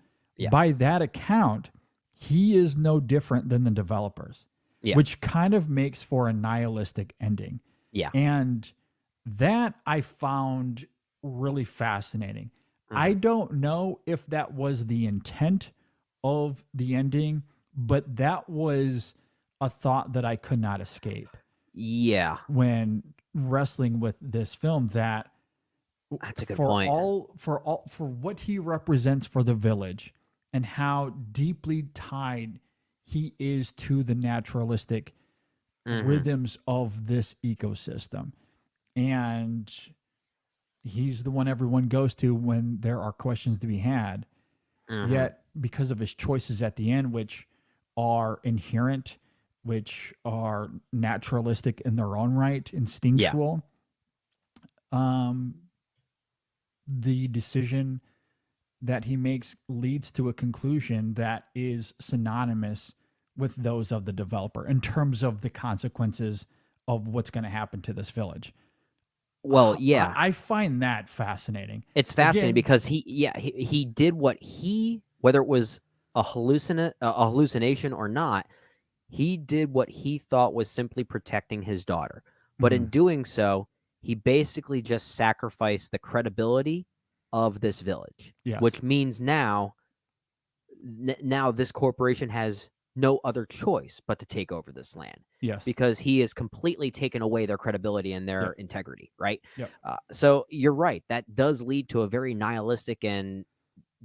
[SPEAKER 4] By that account, he is no different than the developers, which kind of makes for a nihilistic ending. And that I found really fascinating. I don't know if that was the intent of the ending, but that was a thought that I could not escape.
[SPEAKER 5] Yeah.
[SPEAKER 4] When wrestling with this film, that
[SPEAKER 5] That's a good
[SPEAKER 4] for
[SPEAKER 5] point.
[SPEAKER 4] for what he represents for the village and how deeply tied he is to the naturalistic rhythms of this ecosystem. And he's the one everyone goes to when there are questions to be had. Yet, because of his choices at the end, which are inherent, which are naturalistic in their own right, instinctual, the decision that he makes leads to a conclusion that is synonymous with those of the developer in terms of the consequences of what's going to happen to this village.
[SPEAKER 5] Well, yeah.
[SPEAKER 4] I find that fascinating.
[SPEAKER 5] It's fascinating
[SPEAKER 4] Again,
[SPEAKER 5] because he did what whether it was a hallucination or not, he did what he thought was simply protecting his daughter. But in doing so, he basically just sacrificed the credibility of this village,
[SPEAKER 4] Yes.
[SPEAKER 5] which means now this corporation has no other choice but to take over this land.
[SPEAKER 4] Yes.
[SPEAKER 5] Because he has completely taken away their credibility and their integrity, right?
[SPEAKER 4] Yep.
[SPEAKER 5] So you're right. That does lead to a very nihilistic and,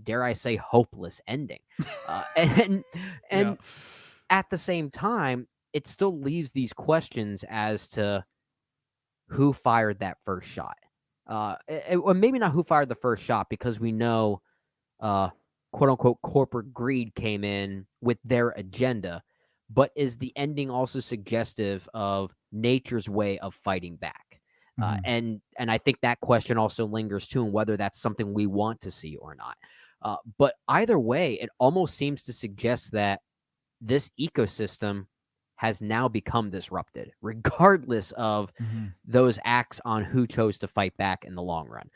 [SPEAKER 5] dare I say, hopeless ending. And at the same time, it still leaves these questions as to who fired that first shot. Or maybe not who fired the first shot, because we know, quote unquote, corporate greed came in with their agenda. But is the ending also suggestive of nature's way of fighting back? And I think that question also lingers too, and whether that's something we want to see or not. But either way, it almost seems to suggest that this ecosystem has now become disrupted, regardless of those acts on who chose to fight back in the long run.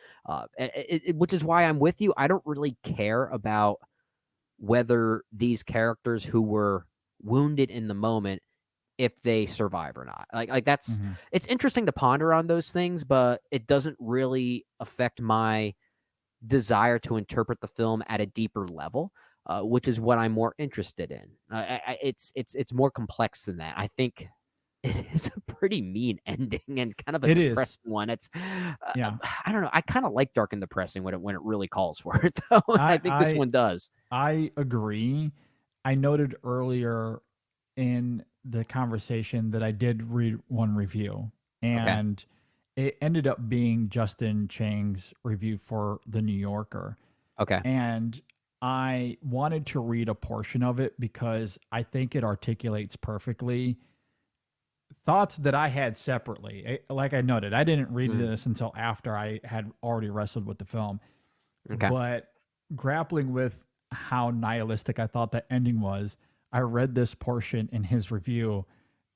[SPEAKER 5] Which is why I'm with you. I don't really care about whether these characters who were wounded in the moment, if they survive or not. Like that's it's interesting to ponder on those things, but it doesn't really affect my desire to interpret the film at a deeper level, which is what I'm more interested in. It's more complex than that. I think it is a pretty mean ending and kind of a depressing one. It's I don't know. I kind of like dark and depressing when it really calls for it, though. I think this one does.
[SPEAKER 4] I agree. I noted earlier in the conversation that I did read one review, and it ended up being Justin Chang's review for The New Yorker.
[SPEAKER 5] Okay.
[SPEAKER 4] And I wanted to read a portion of it because I think it articulates perfectly thoughts that I had separately. Like I noted, I didn't read this until after I had already wrestled with the film.
[SPEAKER 5] Okay.
[SPEAKER 4] But grappling with how nihilistic I thought that ending was, I read this portion in his review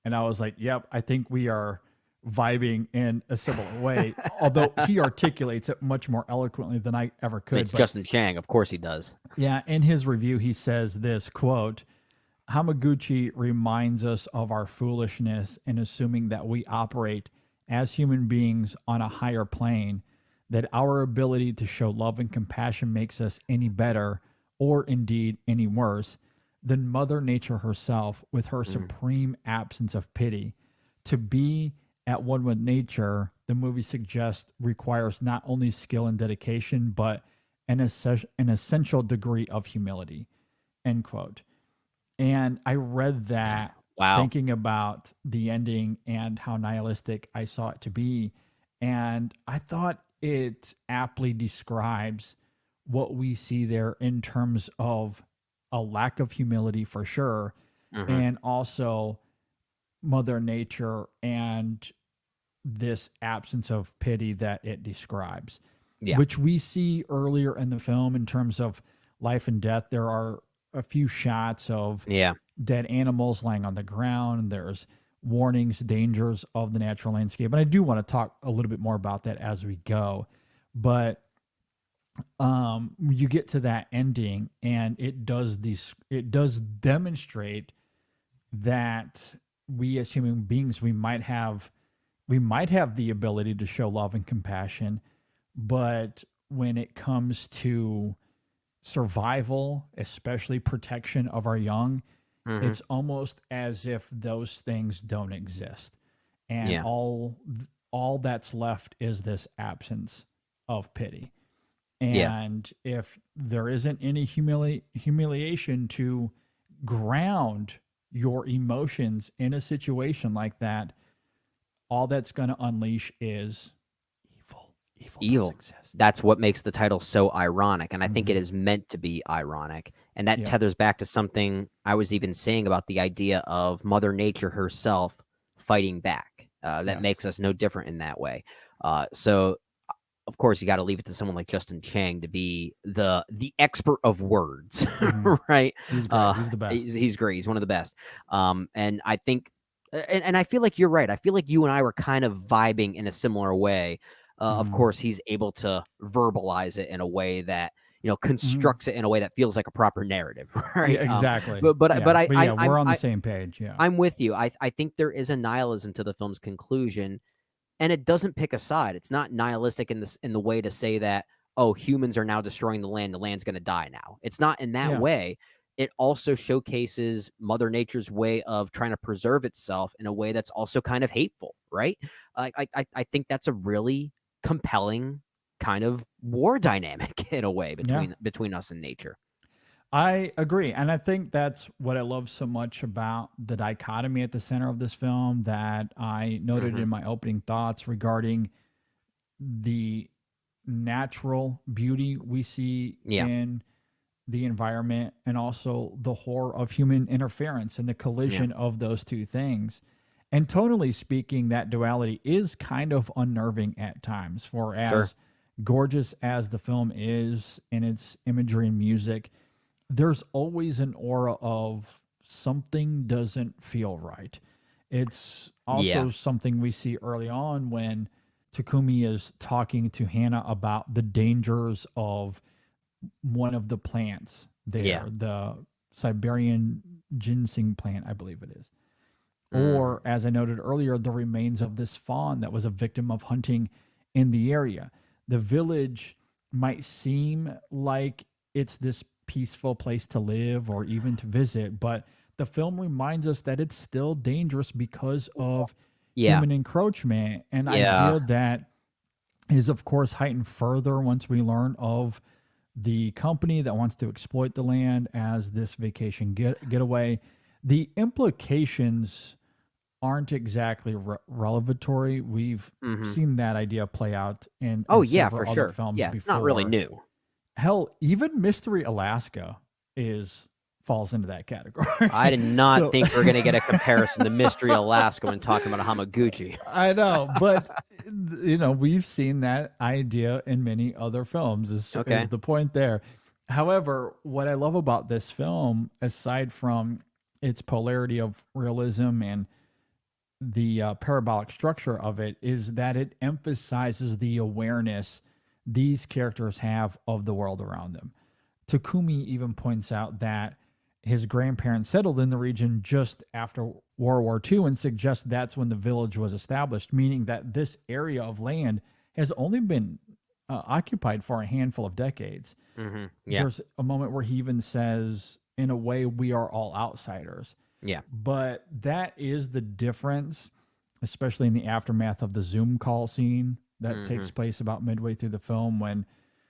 [SPEAKER 4] and I was like, yep, I think we are vibing in a similar way, although he articulates it much more eloquently than I ever could.
[SPEAKER 5] It's Justin Chang. Of course he does.
[SPEAKER 4] Yeah. In his review, he says this quote, Hamaguchi reminds us of our foolishness in assuming that we operate as human beings on a higher plane, that our ability to show love and compassion makes us any better, or indeed any worse, than Mother Nature herself with her supreme absence of pity. To be at one with nature, the movie suggests, requires not only skill and dedication, but an essential degree of humility. End quote. And I read that
[SPEAKER 5] Wow.
[SPEAKER 4] thinking about the ending and how nihilistic I saw it to be. And I thought it aptly describes what we see there in terms of a lack of humility for sure,
[SPEAKER 5] Hmm.
[SPEAKER 4] and also Mother Nature and this absence of pity that it describes,
[SPEAKER 5] Yeah.
[SPEAKER 4] which we see earlier in the film in terms of life and death. There are a few shots of
[SPEAKER 5] Yeah.
[SPEAKER 4] dead animals lying on the ground. There's warnings, dangers of the natural landscape. And I do want to talk a little bit more about that as we go. But you get to that ending and it does demonstrate that we as human beings, we might have the ability to show love and compassion, but when it comes to survival, especially protection of our young,
[SPEAKER 5] Hmm.
[SPEAKER 4] it's almost as if those things don't exist. And
[SPEAKER 5] Yeah.
[SPEAKER 4] all that's left is this absence of pity.
[SPEAKER 5] Yeah.
[SPEAKER 4] And if there isn't any humiliation to ground your emotions in a situation like that, all that's going to unleash is evil. Evil does
[SPEAKER 5] Evil.
[SPEAKER 4] exist.
[SPEAKER 5] That's what makes the title so ironic. And I think it
[SPEAKER 4] Mhm.
[SPEAKER 5] is meant to be ironic. And that
[SPEAKER 4] Yep.
[SPEAKER 5] tethers back to something I was even saying about the idea of Mother Nature herself fighting back. That
[SPEAKER 4] Yes.
[SPEAKER 5] makes us no different in that way. So of course, you got to leave it to someone like Justin Chang to be the expert of words,
[SPEAKER 4] Mhm.
[SPEAKER 5] right?
[SPEAKER 4] He's great. He's the best.
[SPEAKER 5] He's great. He's one of the best. And I think, and I feel like you're right. I feel like you and I were kind of vibing in a similar way. Of
[SPEAKER 4] Mhm.
[SPEAKER 5] course, he's able to verbalize it in a way that
[SPEAKER 4] Mhm.
[SPEAKER 5] constructs it in a way that feels like a proper narrative, right?
[SPEAKER 4] Yeah, exactly.
[SPEAKER 5] But
[SPEAKER 4] Yeah, we're on the same page. Yeah.
[SPEAKER 5] I'm with you. I think there is a nihilism to the film's conclusion, and it doesn't pick a side. It's not nihilistic in the way to say that, oh, humans are now destroying the land's going to die now. It's not in that
[SPEAKER 4] Yeah.
[SPEAKER 5] way. It also showcases Mother Nature's way of trying to preserve itself in a way that's also kind of hateful, right? I think that's a really compelling kind of war dynamic in a way
[SPEAKER 4] Yeah.
[SPEAKER 5] between us and nature.
[SPEAKER 4] I agree. And I think that's what I love so much about the dichotomy at the center of this film that I noted
[SPEAKER 5] Hmm.
[SPEAKER 4] in my opening thoughts regarding the natural beauty we see
[SPEAKER 5] Yeah,
[SPEAKER 4] in the environment and also the horror of human interference and the
[SPEAKER 5] yeah,
[SPEAKER 4] collision of those two things. And tonally speaking, that duality is kind of unnerving at times. For
[SPEAKER 5] sure.
[SPEAKER 4] as gorgeous as the film is in its imagery and music, there's always an aura of something doesn't feel right. It's
[SPEAKER 5] Yeah,
[SPEAKER 4] also something we see early on when Takumi is talking to Hannah about the dangers of one of the plants
[SPEAKER 5] yeah.
[SPEAKER 4] there, the Siberian ginseng plant, I believe it is.
[SPEAKER 5] Mm,
[SPEAKER 4] Or, as I noted earlier, the remains of this fawn that was a victim of hunting in the area. The village might seem like it's this peaceful place to live or even to visit, but the film reminds us that it's still dangerous because of
[SPEAKER 5] yeah,
[SPEAKER 4] human encroachment. An
[SPEAKER 5] yeah,
[SPEAKER 4] idea that is, of course, heightened further once we learn of the company that wants to exploit the land as this vacation getaway. The implications aren't exactly revelatory. We've
[SPEAKER 5] hmm.
[SPEAKER 4] seen that idea play out
[SPEAKER 5] Oh,
[SPEAKER 4] in
[SPEAKER 5] yeah, for
[SPEAKER 4] several other
[SPEAKER 5] sure.
[SPEAKER 4] films
[SPEAKER 5] Yeah, it's not really
[SPEAKER 4] before.
[SPEAKER 5] new.
[SPEAKER 4] Hell, even Mystery Alaska is falls into that category.
[SPEAKER 5] I did not
[SPEAKER 4] So
[SPEAKER 5] think we are gonna get a comparison to Mystery Alaska when talking about Hamaguchi.
[SPEAKER 4] I know, but we've seen that idea in many other films. Is
[SPEAKER 5] Okay.
[SPEAKER 4] the point there? However, what I love about this film, aside from its polarity of realism and the parabolic structure of it, is that it emphasizes the awareness these characters have of the world around them. Takumi even points out that his grandparents settled in the region just after World War II and suggests that's when the village was established, meaning that this area of land has only been occupied for a handful of decades.
[SPEAKER 5] Yeah.
[SPEAKER 4] There's a moment where he even says, in a way, we are all outsiders.
[SPEAKER 5] Yeah.
[SPEAKER 4] But that is the difference, especially in the aftermath of the Zoom call scene that takes place about midway through the film when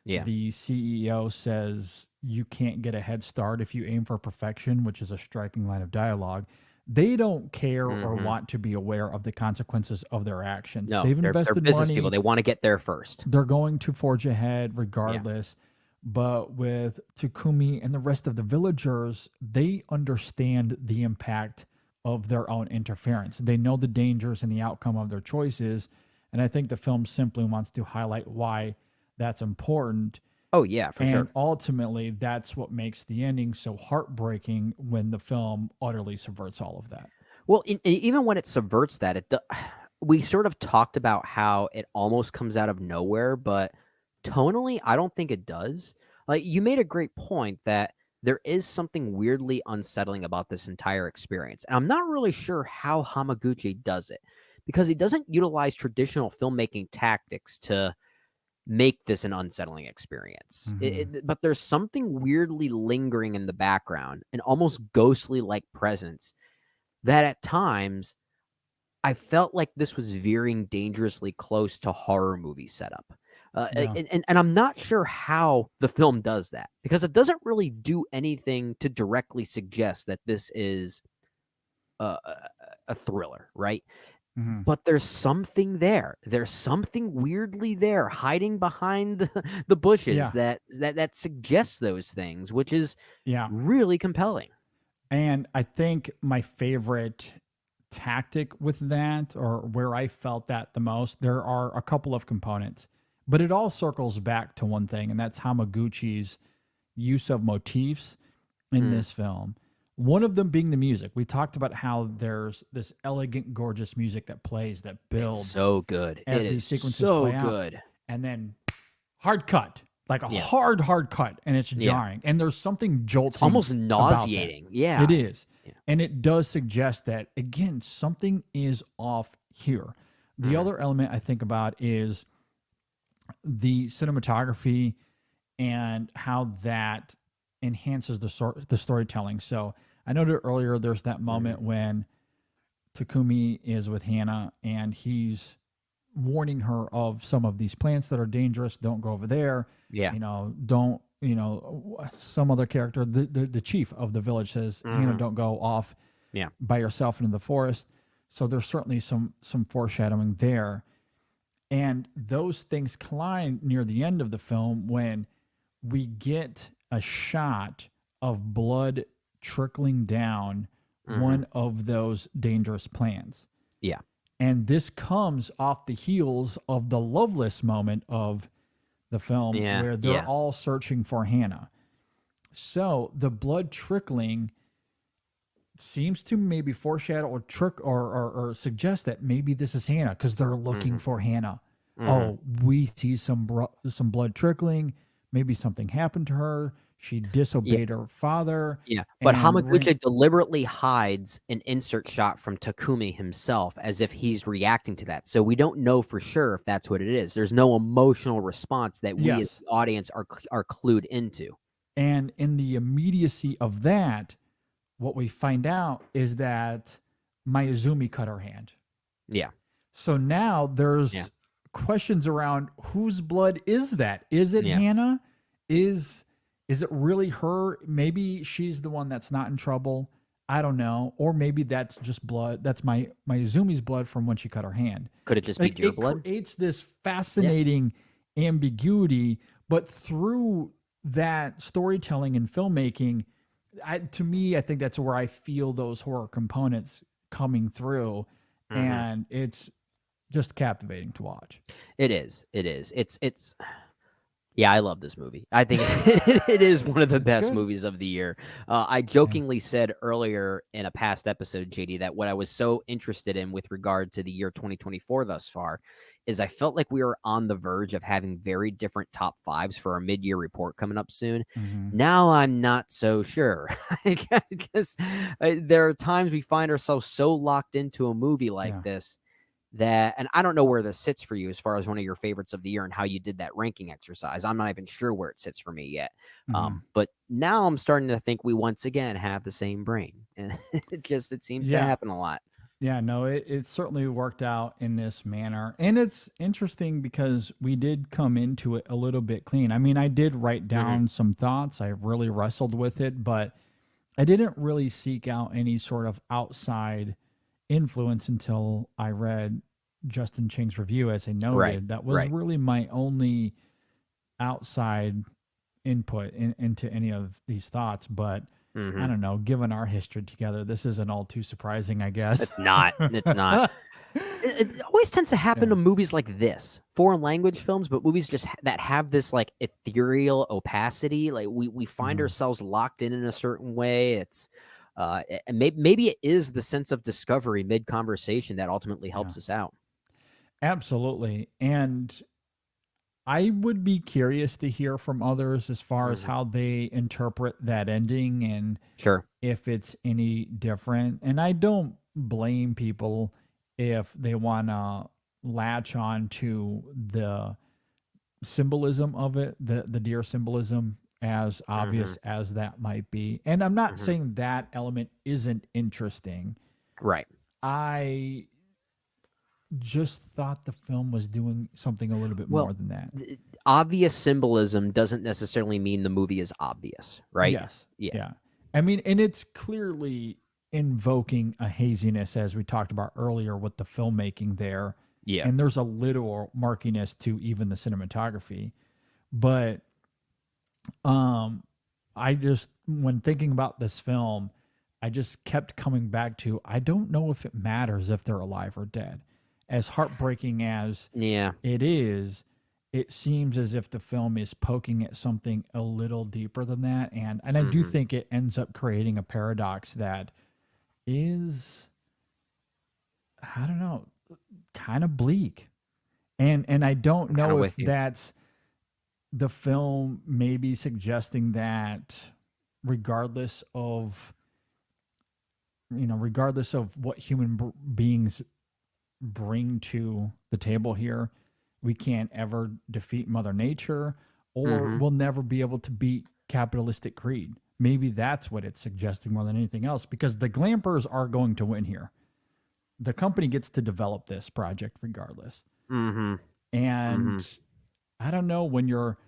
[SPEAKER 4] the CEO says, you can't get a head start if you aim for perfection, which is a striking line of dialogue. They don't care or want to be aware of the consequences of their actions.
[SPEAKER 5] No,
[SPEAKER 4] They've
[SPEAKER 5] they're
[SPEAKER 4] invested
[SPEAKER 5] business
[SPEAKER 4] money.
[SPEAKER 5] people. They want to get there first.
[SPEAKER 4] They're going to forge ahead regardless. But with Takumi and the rest of the villagers, they understand the impact of their own interference. They know the dangers and the outcome of their choices. And I think the film simply wants to highlight why that's important.
[SPEAKER 5] Oh, yeah, for sure.
[SPEAKER 4] And ultimately, that's what makes the ending so heartbreaking when the film utterly subverts all of that.
[SPEAKER 5] Well, even when it subverts that, we sort of talked about how it almost comes out of nowhere, but tonally, I don't think it does. Like, you made a great point that there is something weirdly unsettling about this entire experience. And I'm not really sure how Hamaguchi does it, because he doesn't utilize traditional filmmaking tactics to make this an unsettling experience. But there's something weirdly lingering in the background, an almost ghostly like presence that at times I felt like this was veering dangerously close to horror movie setup. And I'm not sure how the film does that, because it doesn't really do anything to directly suggest that this is a thriller, right? But there's something there. There's something weirdly there, hiding behind the bushes that suggests those things, which is really compelling.
[SPEAKER 4] And I think my favorite tactic with that, or where I felt that the most, there are a couple of components, but it all circles back to one thing, and that's Hamaguchi's use of motifs in this film. One of them being the music. We talked about how there's this elegant, gorgeous music that plays, that builds.
[SPEAKER 5] It's so good.
[SPEAKER 4] As
[SPEAKER 5] it
[SPEAKER 4] these
[SPEAKER 5] is
[SPEAKER 4] sequences
[SPEAKER 5] so
[SPEAKER 4] play out.
[SPEAKER 5] good.
[SPEAKER 4] And then hard cut, like a hard cut, and it's jarring. And there's something jolting.
[SPEAKER 5] It's almost nauseating. Yeah.
[SPEAKER 4] It is. Yeah. And it does suggest that, again, something is off here. The other element I think about is the cinematography and how that enhances the storytelling. So I noted earlier there's that moment when Takumi is with Hannah and he's warning her of some of these plants that are dangerous. Don't go over there.
[SPEAKER 5] Yeah.
[SPEAKER 4] Don't, some other character, the chief of the village says, Hannah, don't go off by yourself into the forest. So there's certainly some foreshadowing there. And those things collide near the end of the film when we get a shot of blood trickling down one of those dangerous plants.
[SPEAKER 5] Yeah.
[SPEAKER 4] And this comes off the heels of the Loveless moment of the film where they're all searching for Hannah. So the blood trickling seems to maybe foreshadow or trick or suggest that maybe this is Hannah because they're looking for Hannah. Oh, we see some blood trickling. Maybe something happened to her. She disobeyed her father.
[SPEAKER 5] Yeah, but Hamaguchi deliberately hides an insert shot from Takumi himself as if he's reacting to that. So we don't know for sure if that's what it is. There's no emotional response that we as the audience are clued into.
[SPEAKER 4] And in the immediacy of that, what we find out is that Mayuzumi cut her hand.
[SPEAKER 5] Yeah.
[SPEAKER 4] So now there's questions around whose blood is that? Is it Hannah? Is it really her? Maybe she's the one that's not in trouble. I don't know. Or maybe that's just blood. That's Mayuzumi's blood from when she cut her hand.
[SPEAKER 5] Could it just be your blood?
[SPEAKER 4] It creates this fascinating ambiguity, but through that storytelling and filmmaking, to me, I think that's where I feel those horror components coming through, and it's just captivating to watch.
[SPEAKER 5] It is. It's Yeah, I love this movie. I think it is one of the best
[SPEAKER 4] good.
[SPEAKER 5] movies of the year. I jokingly said earlier in a past episode, JD, that what I was so interested in with regard to the year 2024 thus far is I felt like we were on the verge of having very different top fives for our mid-year report coming up soon.
[SPEAKER 4] Mhm.
[SPEAKER 5] Now I'm not so sure because there are times we find ourselves so locked into a movie like
[SPEAKER 4] Yeah.
[SPEAKER 5] this that, and I don't know where this sits for you as far as one of your favorites of the year and how you did that ranking exercise. I'm not even sure where it sits for me yet.
[SPEAKER 4] Mhm.
[SPEAKER 5] But now I'm starting to think we once again have the same brain, and it seems to
[SPEAKER 4] Yeah.
[SPEAKER 5] happen a lot.
[SPEAKER 4] Yeah, no, it certainly worked out in this manner. And it's interesting because we did come into it a little bit clean. I mean, I did write down some thoughts. I really wrestled with it, but I didn't really seek out any sort of outside influence until I read Justin Chang's review, as I
[SPEAKER 5] Right,
[SPEAKER 4] noted. That was
[SPEAKER 5] right.
[SPEAKER 4] really my only outside input into any of these thoughts. But I
[SPEAKER 5] hmm
[SPEAKER 4] don't know, given our history together, this isn't all too surprising, I guess.
[SPEAKER 5] It's not. It's not. It always tends to happen
[SPEAKER 4] Yeah.
[SPEAKER 5] to movies like this, foreign language films, but movies just that have this like ethereal opacity. Like we find
[SPEAKER 4] Mhm.
[SPEAKER 5] ourselves locked in a certain way. It's and maybe it is the sense of discovery mid conversation that ultimately
[SPEAKER 4] Yeah.
[SPEAKER 5] helps us out.
[SPEAKER 4] Absolutely. And I would be curious to hear from others as far as
[SPEAKER 5] hmm
[SPEAKER 4] how they interpret that ending and
[SPEAKER 5] Sure.
[SPEAKER 4] if it's any different. And I don't blame people if they want to latch on to the symbolism of it, the deer symbolism, as
[SPEAKER 5] hmm
[SPEAKER 4] obvious as that might be. And I'm not
[SPEAKER 5] hmm
[SPEAKER 4] saying that element isn't interesting.
[SPEAKER 5] Right.
[SPEAKER 4] I just thought the film was doing something a little bit
[SPEAKER 5] Well,
[SPEAKER 4] more than that.
[SPEAKER 5] obvious symbolism doesn't necessarily mean the movie is obvious, right?
[SPEAKER 4] Yes.
[SPEAKER 5] Yeah.
[SPEAKER 4] Yeah. I mean, and it's clearly invoking a haziness, as we talked about earlier with the filmmaking there.
[SPEAKER 5] Yeah.
[SPEAKER 4] And there's a literal murkiness to even the cinematography. But I just, when thinking about this film, I just kept coming back to I don't know if it matters if they're alive or dead. As heartbreaking as
[SPEAKER 5] Yeah.
[SPEAKER 4] it is, it seems as if the film is poking at something a little deeper than that. And I do
[SPEAKER 5] hmm
[SPEAKER 4] think it ends up creating a paradox that is, I don't know, kind of bleak. And I don't
[SPEAKER 5] I'm kind of
[SPEAKER 4] know if
[SPEAKER 5] with you.
[SPEAKER 4] that's the film maybe suggesting that regardless of regardless of what beings bring to the table here, we can't ever defeat Mother Nature, or
[SPEAKER 5] hmm
[SPEAKER 4] we'll never be able to beat capitalistic greed. Maybe that's what it's suggesting more than anything else, because the glampers are going to win here. The company gets to develop this project regardless.
[SPEAKER 5] hmm hmm
[SPEAKER 4] And I don't know, when you're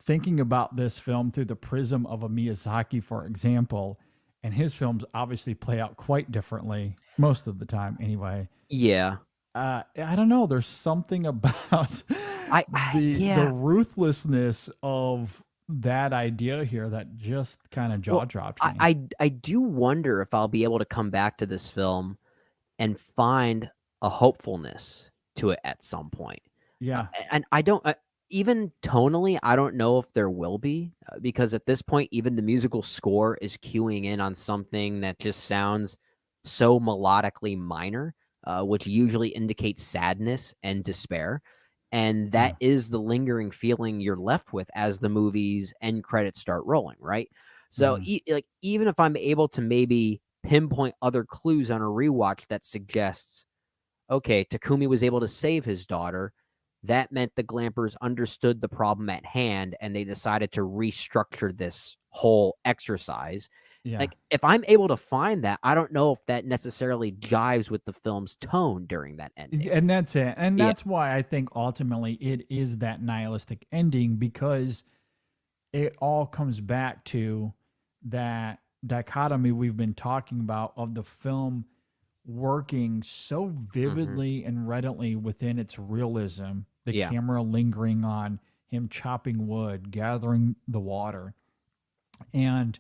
[SPEAKER 4] thinking about this film through the prism of a Miyazaki, for example, and his films obviously play out quite differently most of the time anyway.
[SPEAKER 5] Yeah.
[SPEAKER 4] I don't know. There's something about the
[SPEAKER 5] Yeah.
[SPEAKER 4] ruthlessness of that idea here that just kind of jaw
[SPEAKER 5] Well,
[SPEAKER 4] dropped
[SPEAKER 5] I,
[SPEAKER 4] me.
[SPEAKER 5] I I do wonder if I'll be able to come back to this film and find a hopefulness to it at some point.
[SPEAKER 4] Yeah,
[SPEAKER 5] And I don't even tonally, I don't know if there will be because at this point, even the musical score is cueing in on something that just sounds so melodically minor, which usually indicates sadness and despair. And
[SPEAKER 4] yeah,
[SPEAKER 5] that is the lingering feeling you're left with as the movie's end credits start rolling, right? So,
[SPEAKER 4] hmm,
[SPEAKER 5] like, even if I'm able to maybe pinpoint other clues on a rewatch that suggests, okay, Takumi was able to save his daughter. That meant the Glampers understood the problem at hand and they decided to restructure this whole exercise.
[SPEAKER 4] yeah.
[SPEAKER 5] Like, if I'm able to find that, I don't know if that necessarily jives with the film's tone during that ending.
[SPEAKER 4] And that's it. And
[SPEAKER 5] Yeah.
[SPEAKER 4] that's why I think ultimately it is that nihilistic ending, because it all comes back to that dichotomy we've been talking about of the film working so
[SPEAKER 5] hmm
[SPEAKER 4] vividly and readily within its realism, the
[SPEAKER 5] Yeah.
[SPEAKER 4] camera lingering on him chopping wood, gathering the water. And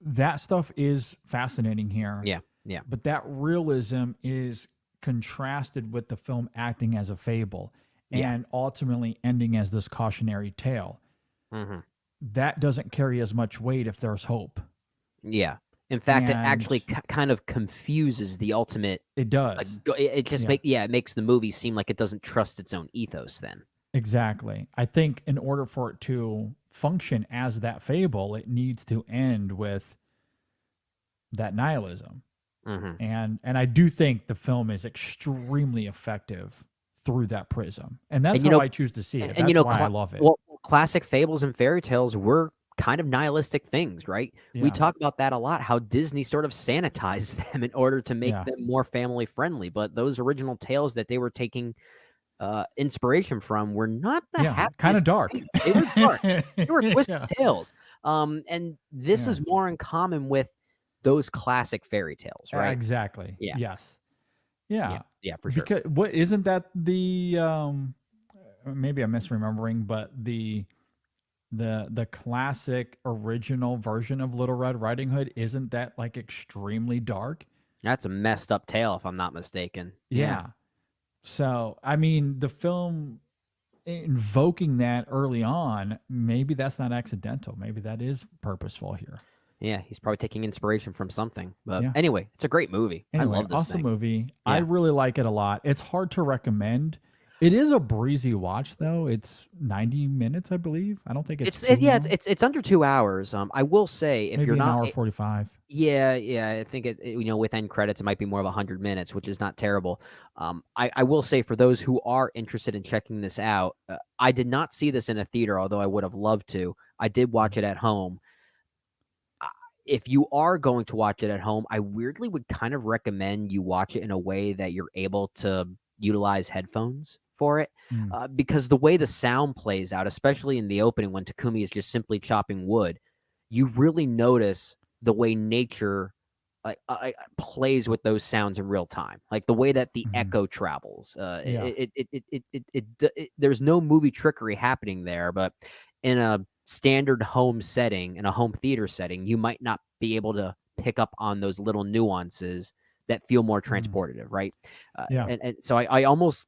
[SPEAKER 4] that stuff is fascinating here.
[SPEAKER 5] Yeah. Yeah.
[SPEAKER 4] But that realism is contrasted with the film acting as a fable.
[SPEAKER 5] Yeah.
[SPEAKER 4] and ultimately ending as this cautionary tale.
[SPEAKER 5] Mm-hmm.
[SPEAKER 4] That doesn't carry as much weight if there's hope.
[SPEAKER 5] Yeah. In fact, it actually
[SPEAKER 4] And
[SPEAKER 5] kind of confuses the ultimate.
[SPEAKER 4] it
[SPEAKER 5] Like,
[SPEAKER 4] does.
[SPEAKER 5] it just
[SPEAKER 4] Yeah.
[SPEAKER 5] it makes the movie seem like it doesn't trust its own ethos. Then.
[SPEAKER 4] Exactly. I think in order for it to function as that fable, it needs to end with that nihilism.
[SPEAKER 5] Mm-hmm.
[SPEAKER 4] And I do think the film is extremely effective through that prism. And that's
[SPEAKER 5] And you
[SPEAKER 4] how
[SPEAKER 5] know,
[SPEAKER 4] I choose to see it.
[SPEAKER 5] and you
[SPEAKER 4] That's
[SPEAKER 5] know,
[SPEAKER 4] why I love it.
[SPEAKER 5] well, classic fables and fairy tales were kind of nihilistic things, right? We
[SPEAKER 4] Yeah.
[SPEAKER 5] talk about that a lot. How Disney sort of sanitized them in order to make
[SPEAKER 4] Yeah.
[SPEAKER 5] them more family friendly. But those original tales that they were taking inspiration from were not the
[SPEAKER 4] Yeah. Kind of
[SPEAKER 5] happiest
[SPEAKER 4] dark.
[SPEAKER 5] things. They were dark. They were twisted
[SPEAKER 4] Yeah.
[SPEAKER 5] tales. And this
[SPEAKER 4] Yeah.
[SPEAKER 5] is more in common with those classic fairy tales, right?
[SPEAKER 4] Exactly.
[SPEAKER 5] Yeah,
[SPEAKER 4] Yes.
[SPEAKER 5] yeah,
[SPEAKER 4] Yeah.
[SPEAKER 5] yeah, for sure.
[SPEAKER 4] Because what isn't that the maybe I'm misremembering, but the classic original version of Little Red Riding Hood, isn't that like extremely dark?
[SPEAKER 5] That's a messed up tale, if I'm not mistaken. Yeah.
[SPEAKER 4] Yeah. So, I mean, the film invoking that early on, maybe that's not accidental. Maybe that is purposeful here.
[SPEAKER 5] Yeah, he's probably taking inspiration from something. But
[SPEAKER 4] Yeah.
[SPEAKER 5] anyway, it's a great movie. I
[SPEAKER 4] Anyway,
[SPEAKER 5] love this
[SPEAKER 4] awesome
[SPEAKER 5] thing.
[SPEAKER 4] movie. I
[SPEAKER 5] Yeah.
[SPEAKER 4] really like it a lot. It's hard to recommend. It is a breezy watch though. It's 90 minutes, I believe. I don't think it's too long.
[SPEAKER 5] It's under 2 hours. I will say if
[SPEAKER 4] Maybe
[SPEAKER 5] you're
[SPEAKER 4] an
[SPEAKER 5] not
[SPEAKER 4] hour 45.
[SPEAKER 5] yeah, I think with end credits it might be more of 100 minutes, which is not terrible. I will say for those who are interested in checking this out, I did not see this in a theater, although I would have loved to. I did watch it at home. If you are going to watch it at home, I weirdly would kind of recommend you watch it in a way that you're able to utilize headphones for it,
[SPEAKER 4] Mm.
[SPEAKER 5] because the way the sound plays out, especially in the opening when Takumi is just simply chopping wood, you really notice the way nature plays with those sounds in real time, like the way that the
[SPEAKER 4] Mhm.
[SPEAKER 5] echo travels.
[SPEAKER 4] Yeah.
[SPEAKER 5] There's no movie trickery happening there, but in a standard home setting, in a home theater setting, you might not be able to pick up on those little nuances that feel more
[SPEAKER 4] Mm.
[SPEAKER 5] transportative, right?
[SPEAKER 4] Yeah.
[SPEAKER 5] And so I almost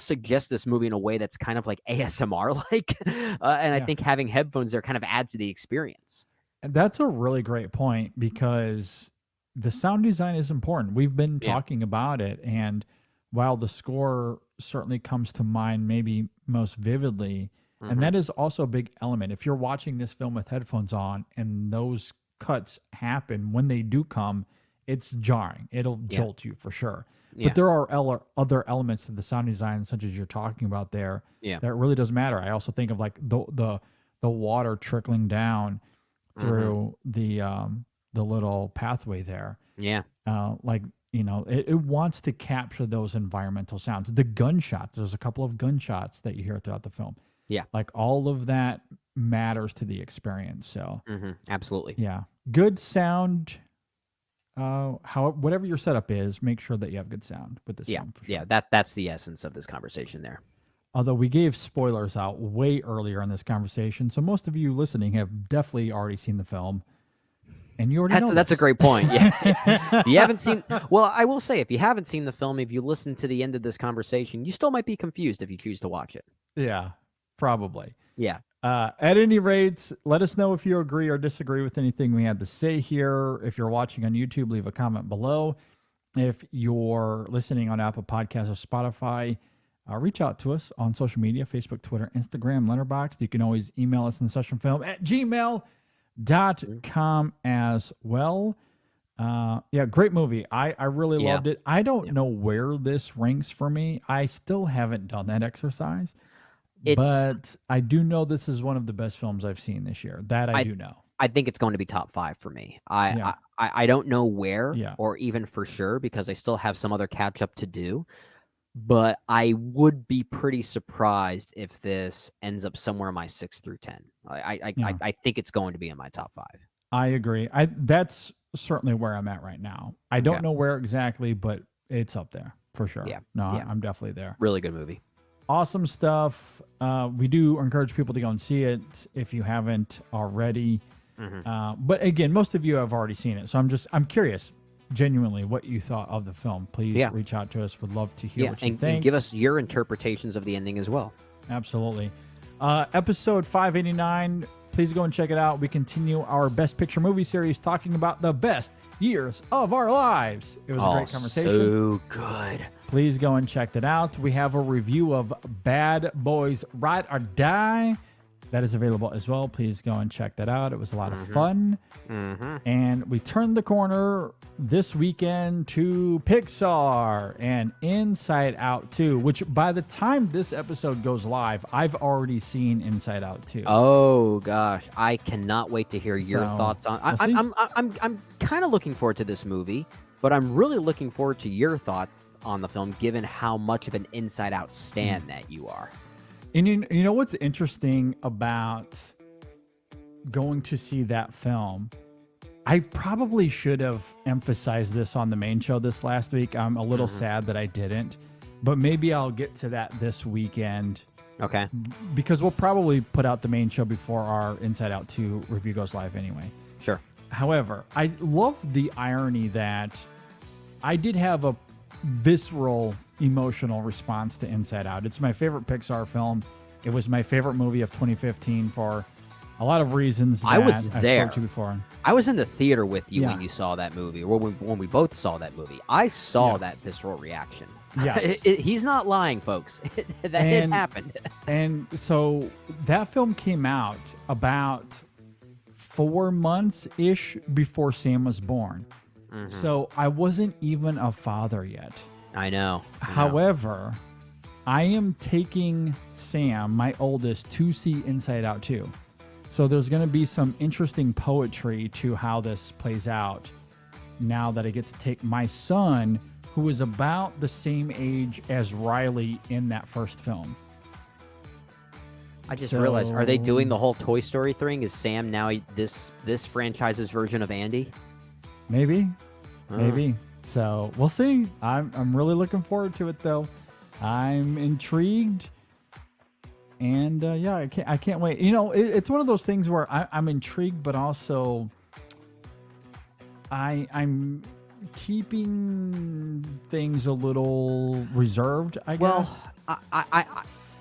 [SPEAKER 5] suggest this movie in a way that's kind of like ASMR like, and I
[SPEAKER 4] Yeah.
[SPEAKER 5] think having headphones there kind of adds to the experience.
[SPEAKER 4] And that's a really great point because the sound design is important. We've been
[SPEAKER 5] Yeah.
[SPEAKER 4] talking about it. And while the score certainly comes to mind maybe most vividly, and that is also a big element. If you're watching this film with headphones on and those cuts happen, when they do come, it's jarring. It'll jolt you for sure.
[SPEAKER 5] Yeah.
[SPEAKER 4] But there are other elements to the sound design, such as you're talking about there,
[SPEAKER 5] Yeah.
[SPEAKER 4] that really does matter. I also think of like the water trickling down through the little pathway there.
[SPEAKER 5] Yeah.
[SPEAKER 4] Like, it wants to capture those environmental sounds. The gunshots, there's a couple of gunshots that you hear throughout the film.
[SPEAKER 5] Yeah.
[SPEAKER 4] Like all of that matters to the experience. So
[SPEAKER 5] Absolutely.
[SPEAKER 4] yeah, good sound. Whatever your setup is, make sure that you have good sound with this
[SPEAKER 5] Yeah.
[SPEAKER 4] film. For sure.
[SPEAKER 5] Yeah. That's the essence of this conversation there.
[SPEAKER 4] Although we gave spoilers out way earlier in this conversation, so most of you listening have definitely already seen the film, and you already know
[SPEAKER 5] That's a
[SPEAKER 4] this.
[SPEAKER 5] great point. Yeah. If you haven't seen, well, I will say, if you haven't seen the film, if you listen to the end of this conversation, you still might be confused if you choose to watch it.
[SPEAKER 4] Yeah, probably.
[SPEAKER 5] Yeah.
[SPEAKER 4] At any rate, let us know if you agree or disagree with anything we had to say here. If you're watching on YouTube, leave a comment below. If you're listening on Apple Podcasts or Spotify, reach out to us on social media, Facebook, Twitter, Instagram, Letterboxd. You can always email us in sessionfilm@gmail.com as well. Yeah, great movie. I really
[SPEAKER 5] Yeah.
[SPEAKER 4] loved it. I don't know where this ranks for me. I still haven't done that exercise. But I do know this is one of the best films I've seen this year. That I do know.
[SPEAKER 5] I think it's going to be top 5 for me. I
[SPEAKER 4] Yeah.
[SPEAKER 5] I don't know where
[SPEAKER 4] Yeah.
[SPEAKER 5] or even for sure because I still have some other catch up to do. But I would be pretty surprised if this ends up somewhere in my 6 through 10.
[SPEAKER 4] Yeah.
[SPEAKER 5] I think it's going to be in my top 5.
[SPEAKER 4] I agree. That's certainly where I'm at right now. I don't know where exactly, but it's up there for sure.
[SPEAKER 5] Yeah.
[SPEAKER 4] No,
[SPEAKER 5] Yeah.
[SPEAKER 4] I'm definitely there.
[SPEAKER 5] Really good movie.
[SPEAKER 4] Awesome stuff. We do encourage people to go and see it if you haven't already. But again, most of you have already seen it. So I'm curious. genuinely what you thought of the film. Please
[SPEAKER 5] Yeah.
[SPEAKER 4] reach out to us. Would love to hear what you
[SPEAKER 5] and
[SPEAKER 4] think.
[SPEAKER 5] give us your interpretations of the ending as well.
[SPEAKER 4] Absolutely. Episode 589. Please go and check it out. We continue our Best Picture movie series talking about the best years of our lives. It was a great conversation.
[SPEAKER 5] So good.
[SPEAKER 4] Please go and check that out. We have a review of Bad Boys Ride or Die. That is available as well. Please go and check that out. It was a lot of fun. And we turned the corner this weekend to Pixar and Inside Out 2, which by the time this episode goes live, I've already seen Inside Out 2.
[SPEAKER 5] Oh gosh, I cannot wait to hear your
[SPEAKER 4] So,
[SPEAKER 5] thoughts on.
[SPEAKER 4] we'll see.
[SPEAKER 5] I'm kind of looking forward to this movie, but I'm really looking forward to your thoughts on the film, given how much of an Inside Out stan that you are.
[SPEAKER 4] And you know what's interesting about going to see that film? I probably should have emphasized this on the main show this last week. I'm a little sad that I didn't, but maybe I'll get to that this weekend
[SPEAKER 5] Okay.
[SPEAKER 4] because we'll probably put out the main show before our Inside Out 2 review goes live anyway.
[SPEAKER 5] Sure.
[SPEAKER 4] However, I love the irony that I did have a visceral emotional response to Inside Out. It's my favorite Pixar film. It was my favorite movie of 2015 for a lot of reasons that
[SPEAKER 5] I was
[SPEAKER 4] I've
[SPEAKER 5] there.
[SPEAKER 4] spoke to before.
[SPEAKER 5] I was in the theater with you
[SPEAKER 4] Yeah.
[SPEAKER 5] when you saw that movie, or when we both saw that movie. I saw that visceral reaction.
[SPEAKER 4] Yes.
[SPEAKER 5] He's not lying, folks. That it happened.
[SPEAKER 4] And so that film came out about 4 months-ish before Sam was born. So I wasn't even a father yet.
[SPEAKER 5] I know.
[SPEAKER 4] However, I am taking Sam, my oldest, to see Inside Out 2. So there's going to be some interesting poetry to how this plays out now that I get to take my son, who is about the same age as Riley in that first film.
[SPEAKER 5] I just realized, are they
[SPEAKER 4] So-
[SPEAKER 5] doing the whole Toy Story thing? Is Sam now this franchise's version of Andy?
[SPEAKER 4] Maybe. So we'll see. I'm really looking forward to it, though. I'm intrigued. And yeah, I can't wait. You know, it's one of those things where I'm intrigued, but also I'm keeping things a little reserved, I guess.
[SPEAKER 5] Well,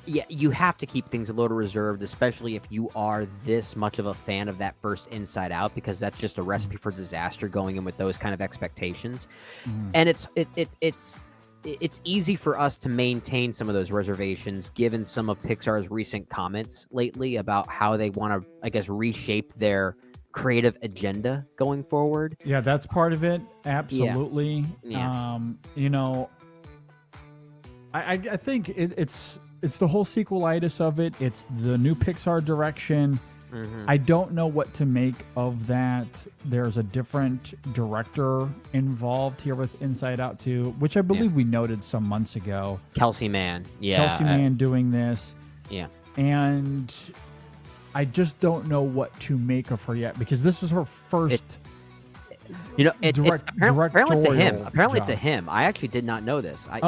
[SPEAKER 5] yeah, you have to keep things a little reserved, especially if you are this much of a fan of that first Inside Out, because that's just a recipe for disaster going in with those kind of expectations. And it's easy for us to maintain some of those reservations given some of Pixar's recent comments lately about how they want to, I guess, reshape their creative agenda going forward.
[SPEAKER 4] Yeah, that's part of it. Absolutely.
[SPEAKER 5] Yeah.
[SPEAKER 4] You know, I think it's the whole sequelitis of it. It's the new Pixar direction. I don't know what to make of that. There's a different director involved here with Inside Out 2, which I believe we noted some months ago.
[SPEAKER 5] Kelsey Mann. Yeah.
[SPEAKER 4] Kelsey Mann doing this.
[SPEAKER 5] Yeah.
[SPEAKER 4] And I just don't know what to make of her yet, because this is her first.
[SPEAKER 5] You know, it's apparently it's a him.
[SPEAKER 4] directorial
[SPEAKER 5] Apparently it's a
[SPEAKER 4] job.
[SPEAKER 5] him. I actually did not know this. I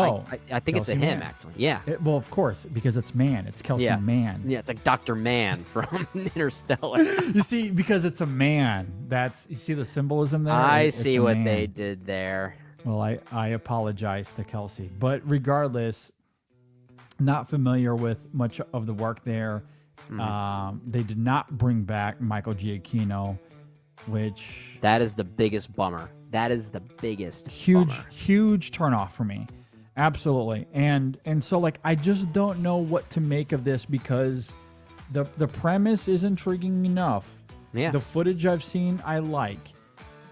[SPEAKER 5] think it's a
[SPEAKER 4] Kelsey
[SPEAKER 5] him,
[SPEAKER 4] Mann.
[SPEAKER 5] actually. Yeah.
[SPEAKER 4] Well, of course, because it's Mann. It's Kelsey
[SPEAKER 5] Yeah.
[SPEAKER 4] Mann.
[SPEAKER 5] Yeah, it's like Dr. Mann from Interstellar.
[SPEAKER 4] You see, because it's a man. You see the symbolism there?
[SPEAKER 5] I
[SPEAKER 4] It's
[SPEAKER 5] see
[SPEAKER 4] a
[SPEAKER 5] what
[SPEAKER 4] man.
[SPEAKER 5] they did there.
[SPEAKER 4] Well, I apologize to Kelsey. But regardless, not familiar with much of the work there. They did not bring back Michael Giacchino, which
[SPEAKER 5] That is the biggest bummer. That is the biggest
[SPEAKER 4] huge
[SPEAKER 5] bummer.
[SPEAKER 4] huge turnoff for me. Absolutely. And so like I just don't know what to make of this, because the premise is intriguing enough.
[SPEAKER 5] Yeah.
[SPEAKER 4] The footage I've seen I like.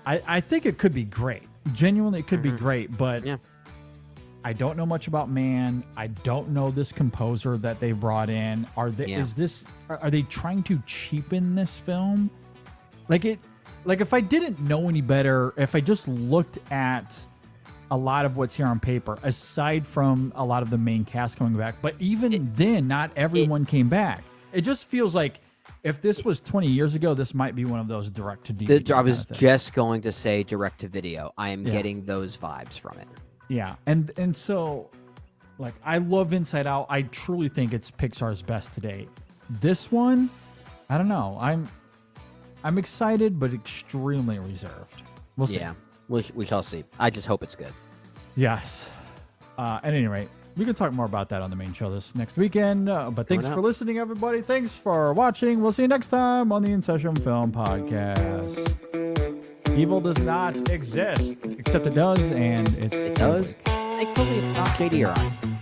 [SPEAKER 4] I think it could be great. Genuinely it could be great, but
[SPEAKER 5] Yeah.
[SPEAKER 4] I don't know much about Man. I don't know this composer that they brought in. Are they trying to cheapen this film? Like if I didn't know any better, if I just looked at a lot of what's here on paper, aside from a lot of the main cast coming back, but even then, not everyone came back. It just feels like if this was 20 years ago, this might be one of those direct to DVD.
[SPEAKER 5] I was
[SPEAKER 4] kind of things.
[SPEAKER 5] just going to say direct to video. I am
[SPEAKER 4] Yeah.
[SPEAKER 5] getting those vibes from it.
[SPEAKER 4] Yeah, and so, like, I love Inside Out. I truly think it's Pixar's best to date. This one, I don't know. I'm excited, but extremely reserved. We'll see.
[SPEAKER 5] Yeah. We shall see. I just hope it's good.
[SPEAKER 4] Yes. At any rate, we can talk more about that on the main show this next weekend. But thanks for listening, everybody. Thanks for watching. We'll see you next time on the In Session Film Podcast. Evil does not exist, except it does, and it
[SPEAKER 5] does. Thankfully, it's not JD or I.